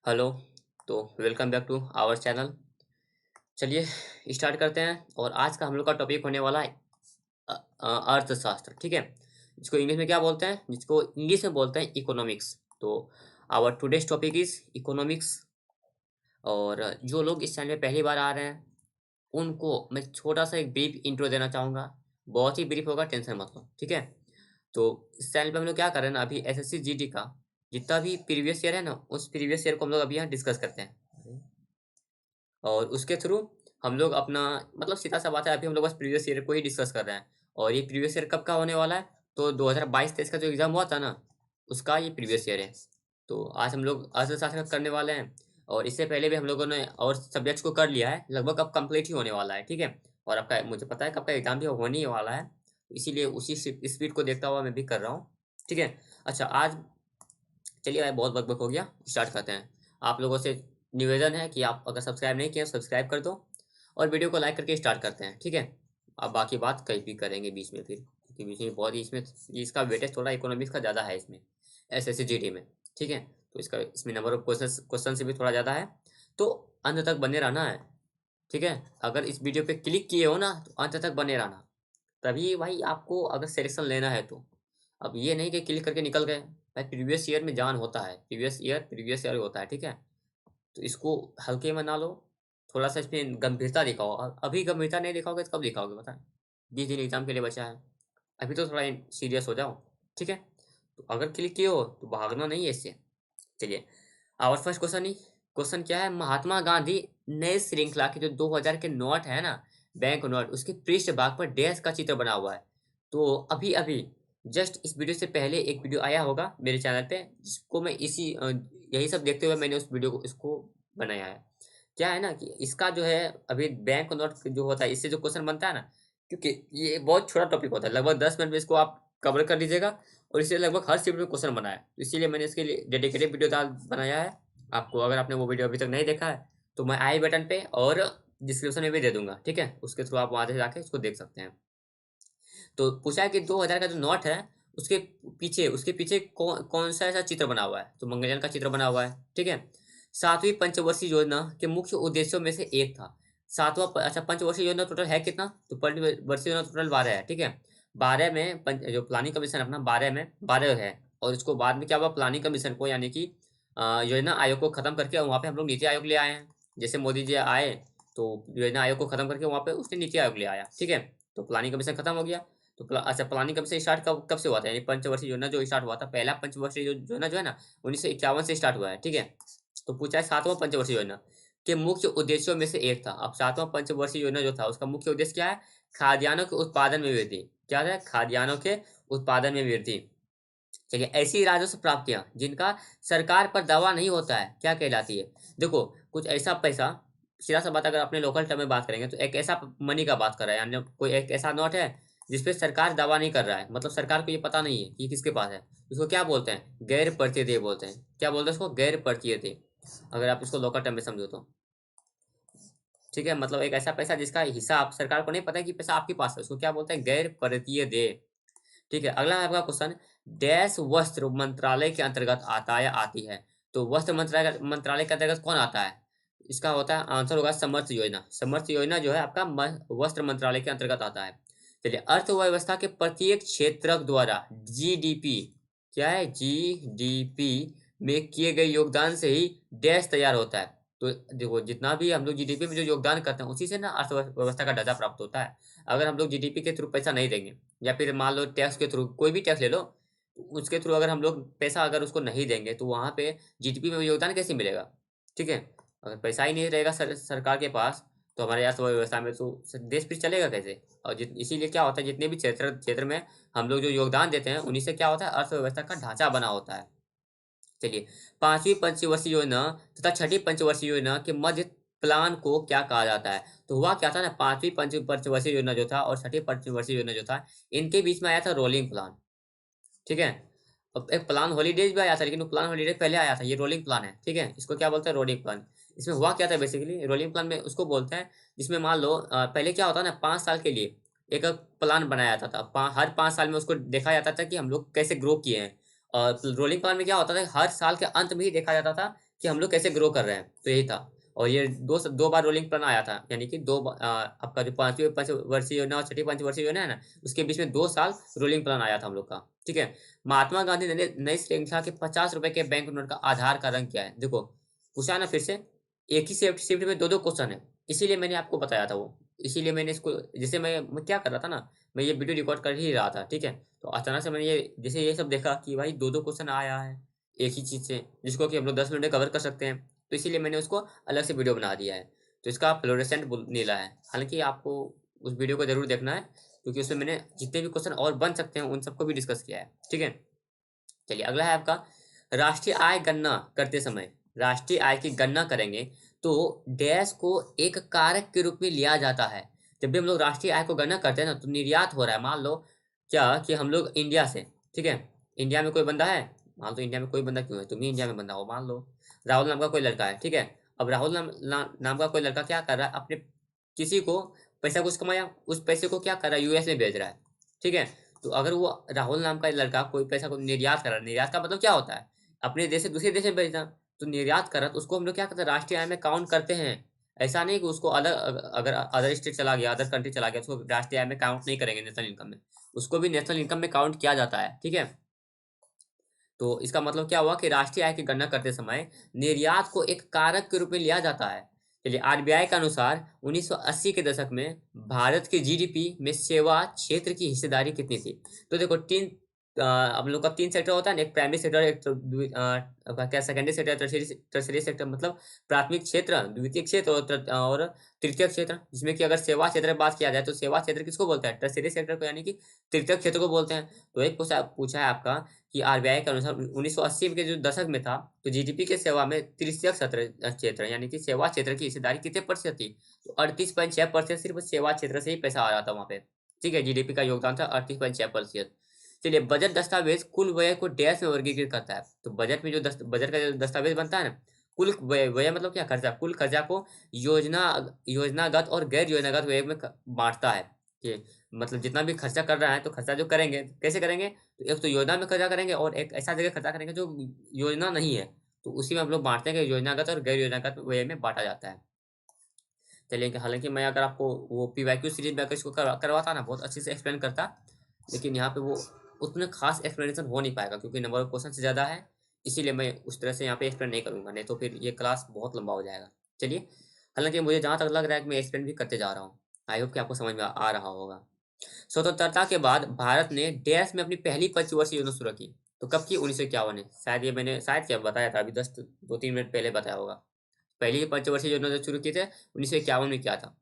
Hello. तो welcome back to our channel. चलिए start करते हैं। और आज का हम लोग का टॉपिक होने वाला है अर्थशास्त्र। ठीक है, जिसको इंग्लिश में क्या बोलते हैं, जिसको इंग्लिश में बोलते हैं इकोनॉमिक्स। तो our today's topic is economics. और जो लोग इस चैनल में पहली बार आ रहे हैं उनको मैं छोटा सा एक ब्रीफ इंट्रो देना चाहूँगा। बहुत ही ब्रीफ होगा, टेंशन मत लो। ठीक है, तो इस चैनल पे हम लोग क्या कर रहे हैं ना, अभी एसएससी जीडी का जितना भी प्रीवियस ईयर है ना, उस प्रीवियस ईयर को हम लोग अभी यहाँ डिस्कस करते हैं। और उसके थ्रू हम लोग अपना मतलब सीधा सा बात है, अभी हम लोग बस प्रीवियस ईयर को ही डिस्कस कर रहे हैं। और ये प्रीवियस ईयर कब का होने वाला है, तो 2022-23 का जो एग्ज़ाम हुआ था ना, उसका ये प्रीवियस ईयर है। तो आज हम लोग अर्थशास्त्र का करने वाले हैं। और इससे पहले भी हम लोगों ने और सब्जेक्ट्स को कर लिया है, लगभग अब कंप्लीट ही होने वाला है। ठीक है, और आपका मुझे पता है कि आपका एग्ज़ाम भी होने ही वाला है, इसीलिए उसी स्पीड को देखता हुआ मैं भी कर रहा हूँ। ठीक है, अच्छा आज चलिए भाई, बहुत बकबक हो गया, स्टार्ट करते हैं। आप लोगों से निवेदन है कि आप अगर सब्सक्राइब नहीं किए सब्सक्राइब कर दो, और वीडियो को लाइक करके स्टार्ट करते हैं। ठीक है, अब बाकी बात कहीं भी करेंगे बीच में, फिर क्योंकि बीच में बहुत ही इसमें इसका वेटेज थोड़ा इकोनॉमिक्स का ज़्यादा है इसमें, एसएससी जीडी में। ठीक है, तो इसका इसमें नंबर ऑफ क्वेश्चन से भी थोड़ा ज़्यादा है। तो अंत तक बने रहना है। ठीक है, अगर इस वीडियो पे क्लिक किए हो ना तो अंत तक बने रहना, तभी भाई आपको अगर सिलेक्शन लेना है तो। अब ये नहीं कि क्लिक करके निकल गए भाई, प्रीवियस ईयर में जान होता है, प्रीवियस ईयर होता है। ठीक है, तो इसको हल्के में ना लो, थोड़ा सा इसमें गंभीरता दिखाओ। अभी गंभीरता नहीं दिखाओगे तो कब दिखाओगे बताएं। 20 दिन एग्जाम के लिए बचा है, अभी तो थोड़ा सीरियस हो जाओ। ठीक है, तो अगर क्लिक किए हो तो भागना नहीं है इससे। चलिए, आवर फर्स्ट क्वेश्चन ही क्वेश्चन क्या है, महात्मा गांधी नए श्रृंखला के जो 2000 के नोट है ना, बैंक नोट, उसके पृष्ठ भाग पर डैश का चित्र बना हुआ है। तो अभी अभी जस्ट इस वीडियो से पहले एक वीडियो आया होगा मेरे चैनल पे, जिसको मैं यही सब देखते हुए मैंने उस वीडियो को इसको बनाया है। क्या है ना कि इसका जो है अभी बैंक नोट जो होता है, इससे जो क्वेश्चन बनता है ना, क्योंकि ये बहुत छोटा टॉपिक होता है, लगभग 10 मिनट में इसको आप कवर कर लीजिएगा। और इससे लगभग हर शिफ्ट में क्वेश्चन बना है, तो इसीलिए मैंने इसके लिए डेडिकेटेड वीडियो डाल बनाया है। आपको अगर आपने वो वीडियो अभी तक नहीं देखा है तो मैं आई बटन पे और डिस्क्रिप्शन में भी दे दूंगा। ठीक है, उसके थ्रू आप वहां से जाके उसको देख सकते हैं। तो पूछा है कि 2000 का जो नोट है, उसके पीछे कौन सा ऐसा चित्र बना हुआ है, तो मंगलयान का चित्र बना हुआ है। ठीक है, सातवीं पंचवर्षीय योजना के मुख्य उद्देश्यों में से एक था। अच्छा, पंचवर्षीय योजना टोटल है कितना, तो पंचवर्षीय योजना टोटल 12 है। ठीक है, 12 में जो प्लानिंग कमीशन अपना 12 में 12 है। और उसको बाद में क्या हुआ, प्लानिंग कमीशन को यानी कि योजना आयोग को खत्म करके वहाँ पे हम लोग नीति आयोग ले आए हैं। जैसे मोदी जी आए तो योजना आयोग को खत्म करके वहाँ पे उसने नीति आयोग ले आया। ठीक है, तो प्लानिंग कमीशन खत्म हो गया। तो अच्छा, प्लानिंग कमीशन स्टार्ट कब कब से हुआ था, यानी पंचवर्षीय योजना जो स्टार्ट हुआ था, पहला पंचवर्षीय योजना जो है ना, 1951 से स्टार्ट हुआ है। ठीक है, तो पूछा है सातवां पंचवर्षीय योजना के मुख्य उद्देश्यों में से एक था। अब सातवां पंचवर्षीय योजना जो था उसका मुख्य उद्देश्य क्या है, खाद्यान्नों के उत्पादन में वृद्धि। क्या है, खाद्यान्नों के उत्पादन में वृद्धि। चलिए, ऐसी राजस्व प्राप्तियां जिनका सरकार पर दावा नहीं होता है क्या कहलाती है। देखो, कुछ ऐसा पैसा, सीधा सा बात, अगर अपने लोकल टर्म में बात करेंगे तो एक ऐसा मनी का बात कर रहा है, यानी कोई एक ऐसा नोट है जिसपे सरकार दावा नहीं कर रहा है, मतलब सरकार को ये पता नहीं है कि किसके पास है। उसको क्या बोलते हैं, गैर परतीय देय बोलते हैं। क्या बोलते हैं उसको, गैर परतीय देय, अगर आप इसको लोकल टर्म में समझो तो। ठीक है, मतलब एक ऐसा पैसा जिसका हिसाब सरकार को नहीं पता है कि पैसा आपके पास है, उसको क्या बोलते हैं, गैर परतीय देय। ठीक है, अगला है आपका क्वेश्चन, डैश वस्त्र मंत्रालय के अंतर्गत आता है या आती है। तो वस्त्र मंत्रालय के अंतर्गत कौन आता है, इसका होता है आंसर होगा समर्थ योजना। समर्थ योजना जो है आपका वस्त्र मंत्रालय के अंतर्गत आता है। चलिए, अर्थव्यवस्था के प्रत्येक क्षेत्रक द्वारा जीडीपी, क्या है, जीडीपी में किए गए योगदान से ही डैश तैयार होता है। तो देखो, जितना भी हम लोग जीडीपी में जो योगदान करते हैं उसी से ना अर्थव्यवस्था का ढांचा प्राप्त होता है। अगर हम लोग जीडीपी के थ्रू पैसा नहीं देंगे, या फिर मान लो टैक्स के थ्रू, कोई भी टैक्स ले लो, उसके थ्रू अगर हम लोग पैसा अगर उसको नहीं देंगे तो वहाँ पे जीडीपी में योगदान कैसे मिलेगा। ठीक है, अगर पैसा ही नहीं रहेगा सरकार के पास, तो हमारे अर्थव्यवस्था में तो देश फिर चलेगा कैसे। और इसीलिए क्या होता है, जितने भी क्षेत्र क्षेत्र में हम लोग जो योगदान देते हैं उन्हीं से क्या होता है, अर्थव्यवस्था का ढांचा बना होता है। चलिए, पांचवी पंचवर्षीय योजना तथा छठी पंचवर्षीय योजना के मध्य प्लान को क्या कहा जाता है। तो हुआ क्या था ना, पांचवी पंचवर्षीय योजना जो था और छठी पंचवर्षीय योजना जो था, इनके बीच में आया था रोलिंग प्लान। ठीक है, अब एक प्लान हॉलीडेज भी आया था, लेकिन वो प्लान हॉलीडेज पहले आया था, ये रोलिंग प्लान है। ठीक है, इसको क्या बोलते हैं, रोलिंग प्लान। इसमें हुआ क्या था, बेसिकली रोलिंग प्लान में उसको बोलते हैं जिसमें मान लो पहले क्या होता है ना, 5 साल के लिए एक प्लान बनाया जाता था। हर 5 साल में उसको देखा जाता था कि हम लोग कैसे ग्रो किए हैं। और रोलिंग प्लान में क्या होता था, हर साल के अंत में ही देखा जाता था कि हम लोग कैसे ग्रो कर रहे हैं, तो यही था। और ये दो बार रोलिंग प्लान आया था, यानी कि आपका जो पांचवी पंचवर्षीय योजना और छठी पंचवर्षीय योजना है ना, उसके बीच में 2 साल रोलिंग प्लान आया था हम लोग का। ठीक है। महात्मा गांधी ने नई श्रृंखला के 50 रुपए के बैंक नोट का आधार का रंग क्या है? देखो, पूछा ना फिर से, एक ही शिफ्ट में दो दो क्वेश्चन है, इसीलिए मैंने आपको बताया था वो। इसीलिए मैंने इसको, जैसे मैं क्या कर रहा था ना, मैं ये वीडियो रिकॉर्ड कर ही रहा था। ठीक है। तो अचानक से मैंने ये जैसे ये सब देखा कि भाई दो दो क्वेश्चन आया है एक ही चीज से, जिसको कि हम लोग 10 मिनट में कवर कर सकते हैं, तो इसीलिए मैंने उसको अलग से वीडियो बना दिया है। तो इसका फ्लोरेसेंट नीला है। हालांकि आपको उस वीडियो को जरूर देखना है, क्योंकि उसमें मैंने जितने भी क्वेश्चन और बन सकते हैं उन सबको भी डिस्कस किया है। ठीक है। चलिए अगला है आपका, राष्ट्रीय आय गणना करते समय, राष्ट्रीय आय की गणना करेंगे तो डैश को एक कारक के रूप में लिया जाता है। जब भी हम लोग राष्ट्रीय आय को गणना करते हैं ना, तो निर्यात हो रहा है, मान लो क्या कि हम लोग इंडिया से, ठीक है, इंडिया में कोई बंदा है, मान लो इंडिया में कोई बंदा, क्यों है, तुम ही इंडिया में बंदा हो, मान लो राहुल नाम का कोई लड़का है। ठीक है। अब राहुल नाम का कोई लड़का क्या कर रहा है, अपने किसी को पैसा कुछ कमाया, उस पैसे को क्या कर रहा है, यूएस में भेज रहा है। ठीक है। तो अगर वो राहुल नाम का लड़का कोई पैसा को निर्यात कर रहा है, निर्यात का मतलब क्या होता है, अपने देश से दूसरे देश में भेजना, तो निर्यात कर रहा है, तो उसको हम लोग क्या करते हैं, राष्ट्रीय आय में काउंट करते हैं। ऐसा नहीं कि उसको अगर अदर स्टेट चला गया, अदर कंट्री चला गया, उसको राष्ट्रीय आय में काउंट नहीं करेंगे नेशनल इनकम में, उसको भी नेशनल इनकम में काउंट किया जाता है। ठीक है। तो इसका मतलब क्या हुआ कि राष्ट्रीय आय की गणना करते समय निर्यात को एक कारक के रूप में लिया जाता है। चलिए, आरबीआई के अनुसार 1980 के दशक में भारत के जीडीपी में सेवा क्षेत्र की हिस्सेदारी कितनी थी? तो देखो, हम लोग का 3 सेक्टर होता है ना, एक प्राइमरी सेक्टर, एक क्या सेकेंडरी सेक्टर, टर्सरी सेक्टर, मतलब प्राथमिक क्षेत्र, द्वितीय क्षेत्र और तृतीय क्षेत्र, जिसमें कि अगर सेवा क्षेत्र की बात किया जाए तो सेवा क्षेत्र किसको बोलते हैं, टर्सरी सेक्टर को, यानी कि तृतीय क्षेत्र को बोलते हैं। तो एक पूछा है आपका कि आरबीआई के अनुसार 1980 के जो दशक में था, तो जीडीपी के सेवा में तृतीय क्षेत्र यानी कि सेवा क्षेत्र की हिस्सेदारी कितने प्रतिशत थी? तो 38.6% सिर्फ सेवा क्षेत्र से ही पैसा आ रहा था वहां पे। ठीक है। जीडीपी का योगदान था 38.6%। चलिए, बजट दस्तावेज कुल व्यय को डैश में वर्गीकृत करता है। तो बजट में जो बजट का जो दस्तावेज बनता है ना, कुल व्यय मतलब क्या, खर्चा, कुल खर्चा को योजना योजनागत और गैर योजनागत व्यय में बांटता है। कि मतलब जितना भी खर्चा कर रहा है, तो खर्चा जो करेंगे कैसे करेंगे, तो एक तो योजना में खर्चा करेंगे और एक ऐसा जगह खर्चा करेंगे जो योजना नहीं है, तो उसी में हम लोग बांटते हैं कि योजनागत और गैर योजनागत व्यय में बांटा जाता है। चलिए, हालांकि मैं अगर आपको वो पीवाईक्यू सीरीज में अगर इसको करवाता ना, बहुत अच्छे से एक्सप्लेन करता, लेकिन यहाँ पे वो उतने खास एक्सप्लेनेशन हो नहीं पाएगा, क्योंकि नंबर ऑफ क्वेश्चन से ज़्यादा है, इसीलिए मैं उस तरह से यहाँ पे एक्सप्लेन नहीं करूँगा, नहीं तो फिर ये क्लास बहुत लंबा हो जाएगा। चलिए, हालांकि मुझे जहाँ तक लग रहा है कि मैं एक्सप्लेन भी करते जा रहा हूँ, आई होप कि आपको समझ में आ रहा होगा। स्वतंत्रता के बाद भारत ने डैश में अपनी पहली पंचवर्षीय योजना शुरू की, तो कब की? 1951 में। शायद ये मैंने शायद क्या बताया था, अभी 2-3 मिनट पहले बताया होगा। पहली पंचवर्षीय योजना जो शुरू की थे 1951 में किया था।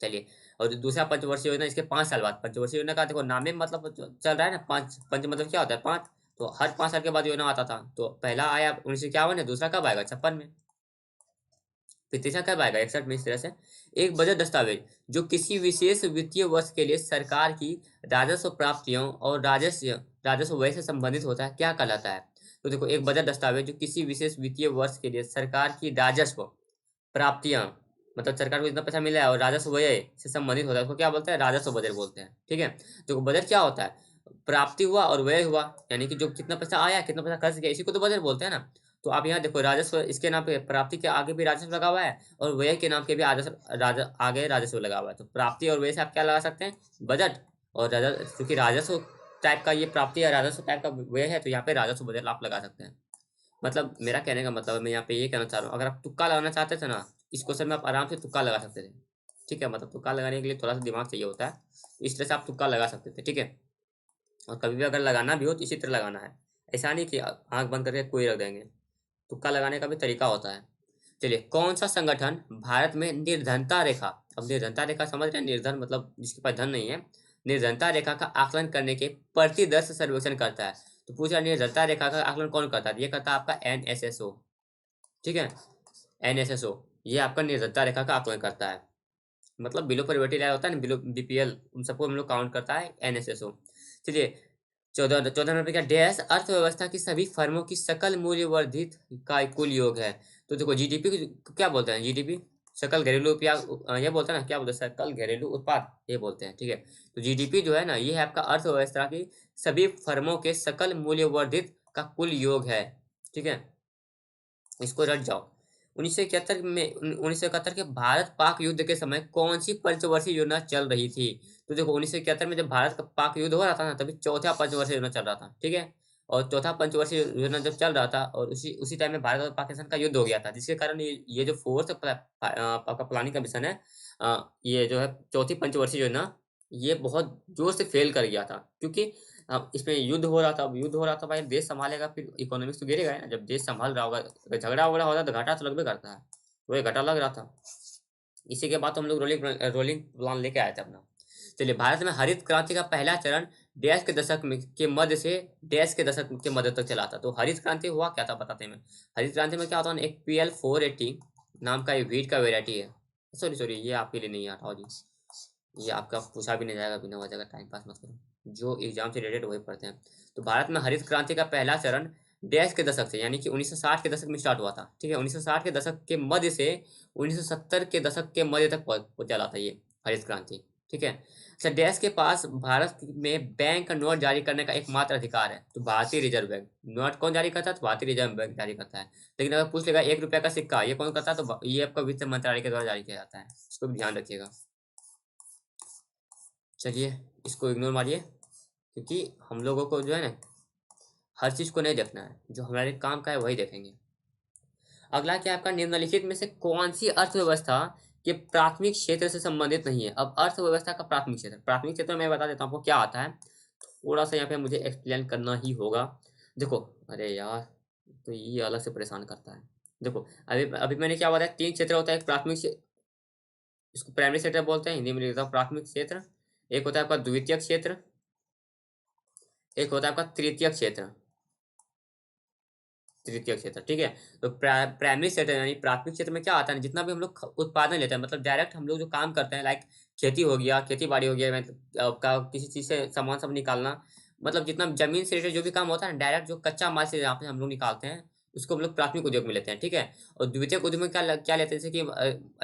चलिए, और दूसरा पंचवर्षीय योजना इसके 5 साल बाद। पंचवर्षीय योजना का देखो नाम में मतलब चल रहा है ना, पांच, पंच मतलब क्या होता है, 5, तो हर 5 साल के बाद योजना आता था। तो पहला आया 1951 में, दूसरा कब आएगा, 56 में, फिर तीसरा कब आएगा, 61 में। इस तरह से एक बजट दस्तावेज जो किसी विशेष वित्तीय वर्ष के लिए सरकार की राजस्व प्राप्तियों और राजस्व व्यय से संबंधित होता है, क्या कहलाता है? तो देखो, एक बजट दस्तावेज जो किसी विशेष वित्तीय वर्ष के लिए सरकार की राजस्व प्राप्तियां, मतलब सरकार को जितना पैसा मिला है और राजस्व व्यय से संबंधित होता है, उसको क्या बोलते हैं, राजस्व बजट बोलते हैं। ठीक है। तो बजट क्या होता है, प्राप्ति हुआ और व्यय हुआ, यानी कि जो कितना पैसा आया, कितना पैसा खर्च किया, इसी को तो बजट बोलते हैं ना। तो आप यहाँ देखो, राजस्व इसके नाम पे, प्राप्ति के आगे भी राजस्व लगा हुआ है और व्यय के नाम के भी आगे राजस्व लगा हुआ है। तो प्राप्ति और व्यय से आप क्या लगा सकते हैं, बजट। और राजस्व, क्योंकि राजस्व टाइप का ये प्राप्ति या राजस्व टाइप का व्यय है, तो यहाँ पे राजस्व बजट आप लगा सकते हैं। मतलब मेरा कहने का मतलब है, मैं यहाँ पे ये कहना चाह रहा हूँ, अगर आप तुक्का लगाना चाहते थे ना, इस क्वेश्चन में आप आराम से तुक्का लगा सकते थे। ठीक है। मतलब तुक्का लगाने के लिए थोड़ा सा दिमाग चाहिए होता है, इस तरह से आप तुक्का लगा सकते थे। ठीक है। और कभी भी अगर लगाना भी हो तो इसी तरह लगाना है, ऐसा नहीं कि आंख बंद करके कोई रख देंगे। तुक्का लगाने का भी तरीका होता है। चलिए, कौन सा संगठन भारत में निर्धनता रेखा, अब निर्धनता रेखा समझ रहे हैं, निर्धन मतलब जिसके पास धन नहीं है, निर्धनता रेखा का आकलन करने के प्रतिदर्श सर्वेक्षण करता है। तो पूछ रहा, निर्धनता रेखा का आकलन कौन करता है? ये करता है आपका एनएसएसओ। ठीक है। एनएसएसओ ये आपका निर्धनता रेखा का आकलन करता है, मतलब बिलो पॉवर्टी लाइन होता है ना, बिलो बीपीएल, उन सबको हम लोग काउंट करता है एनएसएसओ। चलिए, 14 नंबर का डैश अर्थव्यवस्था की सभी फर्मों की सकल मूल्य वर्धित का कुल योग है। तो देखो, जीडीपी को क्या बोलते हैं, जीडीपी सकल घरेलू उपयोग, ये बोलते हैं ना, क्या बोलते हैं, सकल घरेलू उत्पाद, ये बोलते हैं। ठीक है। तो जीडीपी जो है ना, ये है आपका अर्थव्यवस्था की सभी फर्मों के सकल मूल्य वर्धित का कुल योग है। ठीक है। इसको रट जाओ। 1971 में 1971 के भारत पाक युद्ध के समय कौन सी पंचवर्षीय योजना चल रही थी? तो देखो 1971 में जब भारत का पाक युद्ध हो रहा था ना, तभी चौथा पंचवर्षीय योजना चल रहा था, ठीक है। और चौथा पंचवर्षीय योजना जब चल रहा था और उसी उसी टाइम में भारत और पाकिस्तान का युद्ध हो गया था, जिसके कारण ये जो फोर्थ आपका प्लानिंग का मिशन है, ये जो है चौथी पंचवर्षीय योजना, ये बहुत जोर से फेल कर गया था, क्योंकि अब इसमें युद्ध हो रहा था। अब युद्ध हो रहा था भाई, देश संभालेगा फिर इकोनॉमिक्स तो गिरेगा ही ना। जब देश संभाल रहा होगा, अगर झगड़ा वगड़ा होता है तो घाटा तो लगभग करता है, तो ये घाटा लग रहा था। इसी के बाद तो हम लोग रोलिंग प्लान लेके आए थे अपना। चलिए, भारत में हरित क्रांति का पहला चरण डैश के दशक में के मध्य से डैश के दशक के मध्य तक चला था। तो हरित क्रांति हुआ क्या था बताते हैं। हरित क्रांति में क्या होता है, एक PL480 नाम का एक वीट का वेराइटी है। सॉरी सॉरी, ये आपके लिए नहीं आता हो जी, ये आपका पूछा भी नहीं जाएगा, बिना वजह का टाइम पास मत करो, जो एग्जाम से रिलेटेड वही पढ़ते हैं। तो भारत में हरित क्रांति का पहला चरण डैश के दशक से, यानी कि 1960 के दशक में स्टार्ट हुआ था, ठीक है। 1960 के दशक के मध्य से 1970 के दशक के मध्य तक चला था ये हरित क्रांति, ठीक है। अच्छा, डैश के पास भारत में बैंक का नोट जारी करने का एकमात्र अधिकार है, तो भारतीय रिजर्व बैंक। नोट कौन जारी करता है, तो भारतीय रिजर्व बैंक जारी करता है। लेकिन अगर पूछ लेगा 1 रुपया का सिक्का ये कौन करता है, तो ये आपका वित्त मंत्रालय के द्वारा जारी किया जाता है, इसको भी ध्यान रखिएगा। चलिए, इसको इग्नोर मारिए, क्योंकि हम लोगों को जो है ना, हर चीज़ को नहीं देखना है, जो हमारे काम का है वही देखेंगे। अगला क्या आपका, निम्नलिखित में से कौन सी अर्थव्यवस्था के प्राथमिक क्षेत्र से संबंधित नहीं है। अब अर्थव्यवस्था का प्राथमिक क्षेत्र मैं बता देता हूँ आपको क्या आता है। थोड़ा सा यहाँ पे मुझे एक्सप्लेन करना ही होगा। देखो, अरे यार, तो ये अलग से परेशान करता है। देखो, अभी अभी मैंने क्या बताया, 3 क्षेत्र होता है। एक प्राथमिक इसको प्राइमरी सेक्टर बोलते हैं, हिंदी में लिखता हूँ प्राथमिक क्षेत्र। एक होता है आपका द्वितीय क्षेत्र, एक होता है आपका तृतीय क्षेत्र, ठीक है। तो प्राइमरी सेक्टर यानी प्राथमिक क्षेत्र में क्या आता है, जितना भी हम लोग उत्पादन लेते हैं, मतलब डायरेक्ट हम लोग जो काम करते हैं, लाइक खेती हो गया, खेती बाड़ी हो गया, मतलब आपका किसी चीज़ से सामान सब निकालना, मतलब जितना जमीन से रिलेटेड जो भी काम होता है ना, डायरेक्ट जो कच्चा माल से यहाँ पे हम लोग निकालते हैं, उसको हम लोग प्राथमिक उद्योग में लेते हैं, ठीक है। और द्वितीय उद्योग में क्या लेते हैं, जैसे कि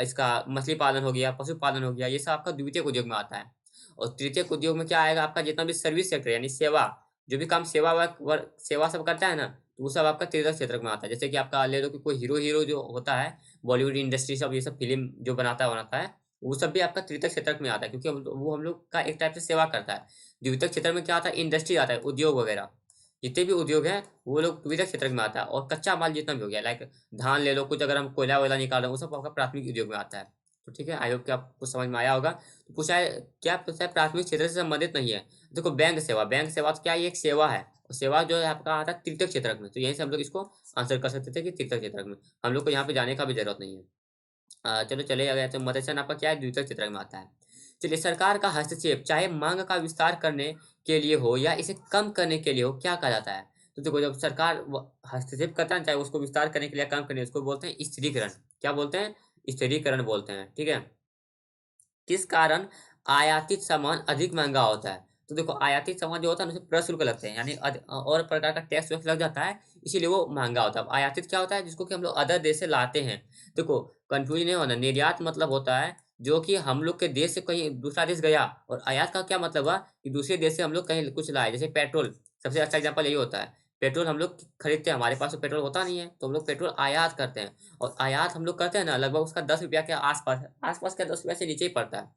इसका मछली पालन हो गया, पशुपालन हो गया, ये सब आपका द्वितीय उद्योग में आता है। और तृतीय उद्योग में क्या आएगा, आपका जितना भी सर्विस सेक्टर यानी सेवा, जो भी काम सेवा सब करता है ना, तो वो सब आपका तृतीय क्षेत्र में आता है। जैसे कि आपका ले लो कि कोई हीरो हीरो जो होता है, बॉलीवुड इंडस्ट्री सब, ये सब फिल्म जो बनाता है, वो सब भी आपका तृतीय क्षेत्र में आता है, क्योंकि वो हम लोग का एक टाइप से सेवा करता है। द्वितीय क्षेत्र में क्या आता है, इंडस्ट्री आता है, उद्योग वगैरह, जितने भी उद्योग हैं वो लोग द्वितीय क्षेत्र में आता है। और कच्चा माल जितना भी हो गया, लाइक धान ले लो, कुछ अगर हम कोयला वोयला निकाल रहे हैं, वो सब आपका प्राथमिक उद्योग में आता है। तो ठीक है, आई होप कि आपको समझ में आया होगा। तो पूछा है क्या, पूछा है प्राथमिक क्षेत्र से संबंधित नहीं है। देखो, बैंक सेवा तो क्या, ये एक सेवा है, और सेवा जो है आपका आता है तृतीय क्षेत्र में। तो यहीं से हम लोग इसको आंसर कर सकते थे कि तृतीय क्षेत्र में। हम लोग को यहाँ पे जाने का भी जरूरत नहीं है। चलो चले गए, तो मत्स्य आपका क्या है, द्वितीय क्षेत्र में आता है। चलिए, सरकार का हस्तक्षेप चाहे मांग का विस्तार करने के लिए हो या इसे कम करने के लिए हो, क्या कहा जाता है। तो देखो, जब सरकार हस्तक्षेप करता है, चाहे उसको विस्तार करने के लिए कम करने, उसको बोलते हैं स्थिरीकरण। क्या बोलते हैं, स्थिरीकरण बोलते हैं, ठीक है। किस कारण आयातित सामान अधिक महंगा होता है। तो देखो, आयातित सामान जो होता है ना, उसे प्रशुल्क लगते हैं, यानी और प्रकार का टैक्स वैक्स लग जाता है, इसीलिए वो महंगा होता है। अब आयातित क्या होता है, जिसको कि हम लोग अदर देश से लाते हैं। देखो, कंफ्यूज नहीं होना, निर्यात मतलब होता है जो कि हम लोग के देश से कहीं दूसरा देश गया, और आयात का क्या मतलब हुआ कि दूसरे देश से हम लोग कहीं कुछ लाए। जैसे पेट्रोल, सबसे अच्छा एग्जाम्पल यही होता है। पेट्रोल हम लोग खरीदते हैं, हमारे पास तो पेट्रोल होता नहीं है, तो हम लोग पेट्रोल आयात करते हैं। और आयात हम लोग करते हैं ना, लगभग उसका 10 रुपया के आसपास, आसपास क्या 10 रुपया से नीचे ही पड़ता है।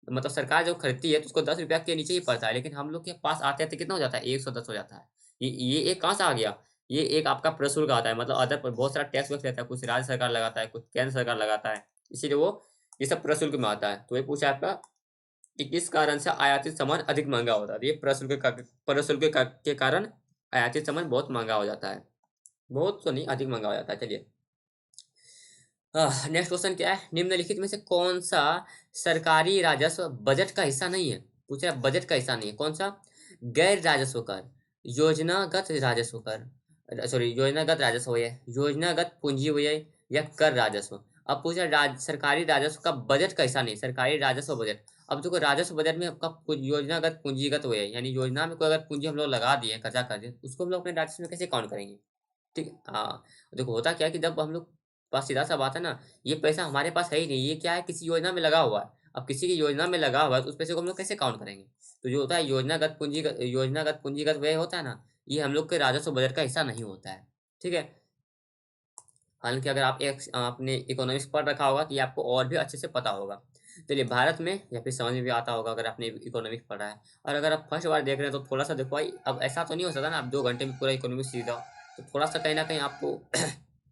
मतलब सरकार जो खरीदती है तो उसको 10 रुपया के नीचे ही पड़ता है, लेकिन हम लोग के पास आते आते कितना हो जाता है, 110 हो जाता है। ये एक कहाँ से आ गया, ये एक आपका प्रशुल्क आता है, मतलब अदर पर बहुत सारा टैक्स वैक्स रहता है, कुछ राज्य सरकार लगाता है, कुछ केंद्र सरकार लगाता है, इसीलिए वो ये सब प्रशुल्क में आता है। तो ये पूछा आपका कि किस कारण से आयातित सामान अधिक महंगा होता है। तो ये के कारण आयातित सामान बहुत महंगा हो जाता है, बहुत तो नहीं, अधिक महंगा हो जाता है। चलिए, नेक्स्ट क्वेश्चन क्या है, निम्नलिखित में से कौन सा सरकारी राजस्व बजट का हिस्सा नहीं है। पूछ रहा है बजट का हिस्सा नहीं है, कौन सा, गैर राजस्व कर, योजनागत राजस्व कर, सॉरी योजनागत राजस्व है, योजनागत पूंजी व्यय या कर राजस्व। अब पूछ रहा है सरकारी राजस्व का बजट का हिस्सा नहीं, सरकारी राजस्व बजट। अब देखो, राजस्व बजट में आपका योजनागत पूंजीगत व्यय, यानी योजना में कोई अगर पूंजी हम लोग लगा दिए, खर्चा कर दिए, उसको हम लोग अपने राजस्व में कैसे काउंट करेंगे। ठीक है, हाँ। देखो, होता क्या है कि जब हम लोग पास सीधा सा बात है ना, ये पैसा हमारे पास है ही नहीं, ये क्या है, किसी योजना में लगा हुआ है। अब किसी की योजना में लगा हुआ है, तो उस पैसे को हम लोग कैसे काउंट करेंगे। तो जो होता है योजनागत पूंजीगत व्यय होता है ना, ये हम लोग के राजस्व बजट का हिस्सा नहीं होता है, ठीक है। हालांकि अगर आप आपने इकोनॉमिक्स पढ़ रखा होगा तो ये आपको और भी अच्छे से पता होगा। चलिए, भारत में या फिर समझ में भी आता होगा अगर आपने इकोनॉमिक्स पढ़ा है। और अगर आप फर्स्ट बार देख रहे हैं तो थोड़ा सा देखो भाई, अब ऐसा तो नहीं हो सकता ना आप 2 घंटे में पूरा इकोनॉमिक्स सीख जाओ। तो थोड़ा सा कहीं ना कहीं आपको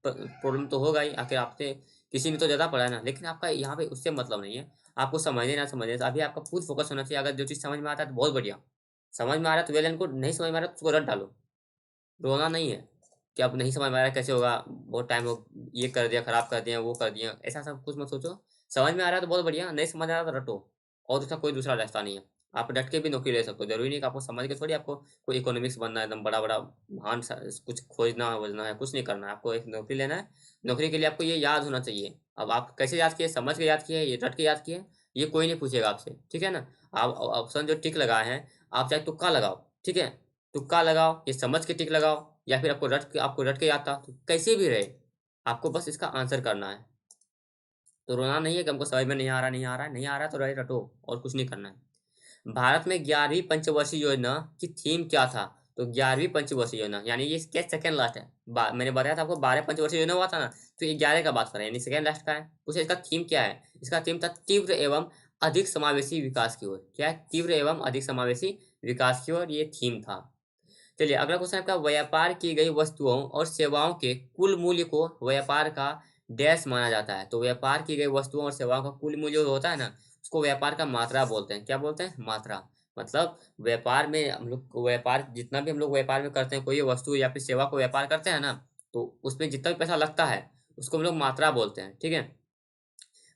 प्रॉब्लम तो होगा ही, आखिर आपसे किसी ने तो ज़्यादा पढ़ा है ना। लेकिन आपका यहाँ पे उससे मतलब नहीं है, आपको समझने ना समझने अभी आपका फुल फोकस होना चाहिए। अगर जो चीज़ समझ में आता है तो बहुत बढ़िया, समझ में आ रहा है तो वेल एंड गुड, नहीं समझ में आ रहा है तो उसको रट डालो। रोना नहीं है कि अब नहीं समझ में आ रहा है कैसे होगा, बहुत टाइम हो, ये कर दिया, खराब कर दिया, वो कर दिया, ऐसा सब कुछ मत सोचो। समझ में आ रहा है तो बहुत बढ़िया, नहीं समझ आ रहा तो रटो। और उसका कोई दूसरा रास्ता नहीं है। आप रट के भी नौकरी ले सकते हो, जरूरी नहीं कि आपको समझ के, थोड़ी आपको कोई इकोनॉमिक्स बनना है एकदम बड़ा बड़ा महान कुछ खोजना वोजना है, कुछ नहीं करना है। आपको एक नौकरी लेना है। नौकरी के लिए आपको ये याद होना चाहिए। अब आप कैसे याद किए, समझ के याद किए, ये रट के याद किए, ये कोई नहीं पूछेगा आपसे, ठीक है ना। आप ऑप्शन जो टिक लगाए हैं, आप चाहे तुक्का लगाओ, ठीक है, तुक्का लगाओ, ये समझ के टिक लगाओ, या फिर आपको रट के आता तो कैसे भी रहे, आपको बस इसका आंसर करना है। तो रोना नहीं है कि हमको समझ में नहीं आ रहा, नहीं आ रहा, नहीं आ रहा तो रहे रटो, और कुछ नहीं करना है। भारत में 11वीं पंचवर्षीय योजना की थीम क्या था? तो 11वीं पंचवर्षीय योजना यानी ये क्या सेकंड लास्ट है। मैंने बताया था आपको 12 पंचवर्षीय योजना हुआ था ना, तो ये 11 का बात कर रहे हैं, यानी सेकंड लास्ट का है। पूछे इसका थीम क्या है? इसका थीम था तीव्र एवं अधिक समावेशी विकास की ओर। क्या है? तीव्र एवं अधिक समावेशी विकास की ओर, ये थीम था। चलिए, अगला क्वेश्चन आपका, व्यापार की गई वस्तुओं और सेवाओं के कुल मूल्य को व्यापार का डैश माना जाता है। तो व्यापार की गई वस्तुओं और सेवाओं का कुल मूल्य जो होता है ना, उसको व्यापार का मात्रा बोलते हैं। क्या बोलते हैं? मात्रा। मतलब व्यापार में हम लोग, व्यापार जितना भी हम लोग व्यापार में करते हैं, कोई वस्तु या फिर सेवा को व्यापार करते हैं ना, तो उसमें जितना भी पैसा लगता है उसको हम लोग मात्रा बोलते हैं, ठीक है।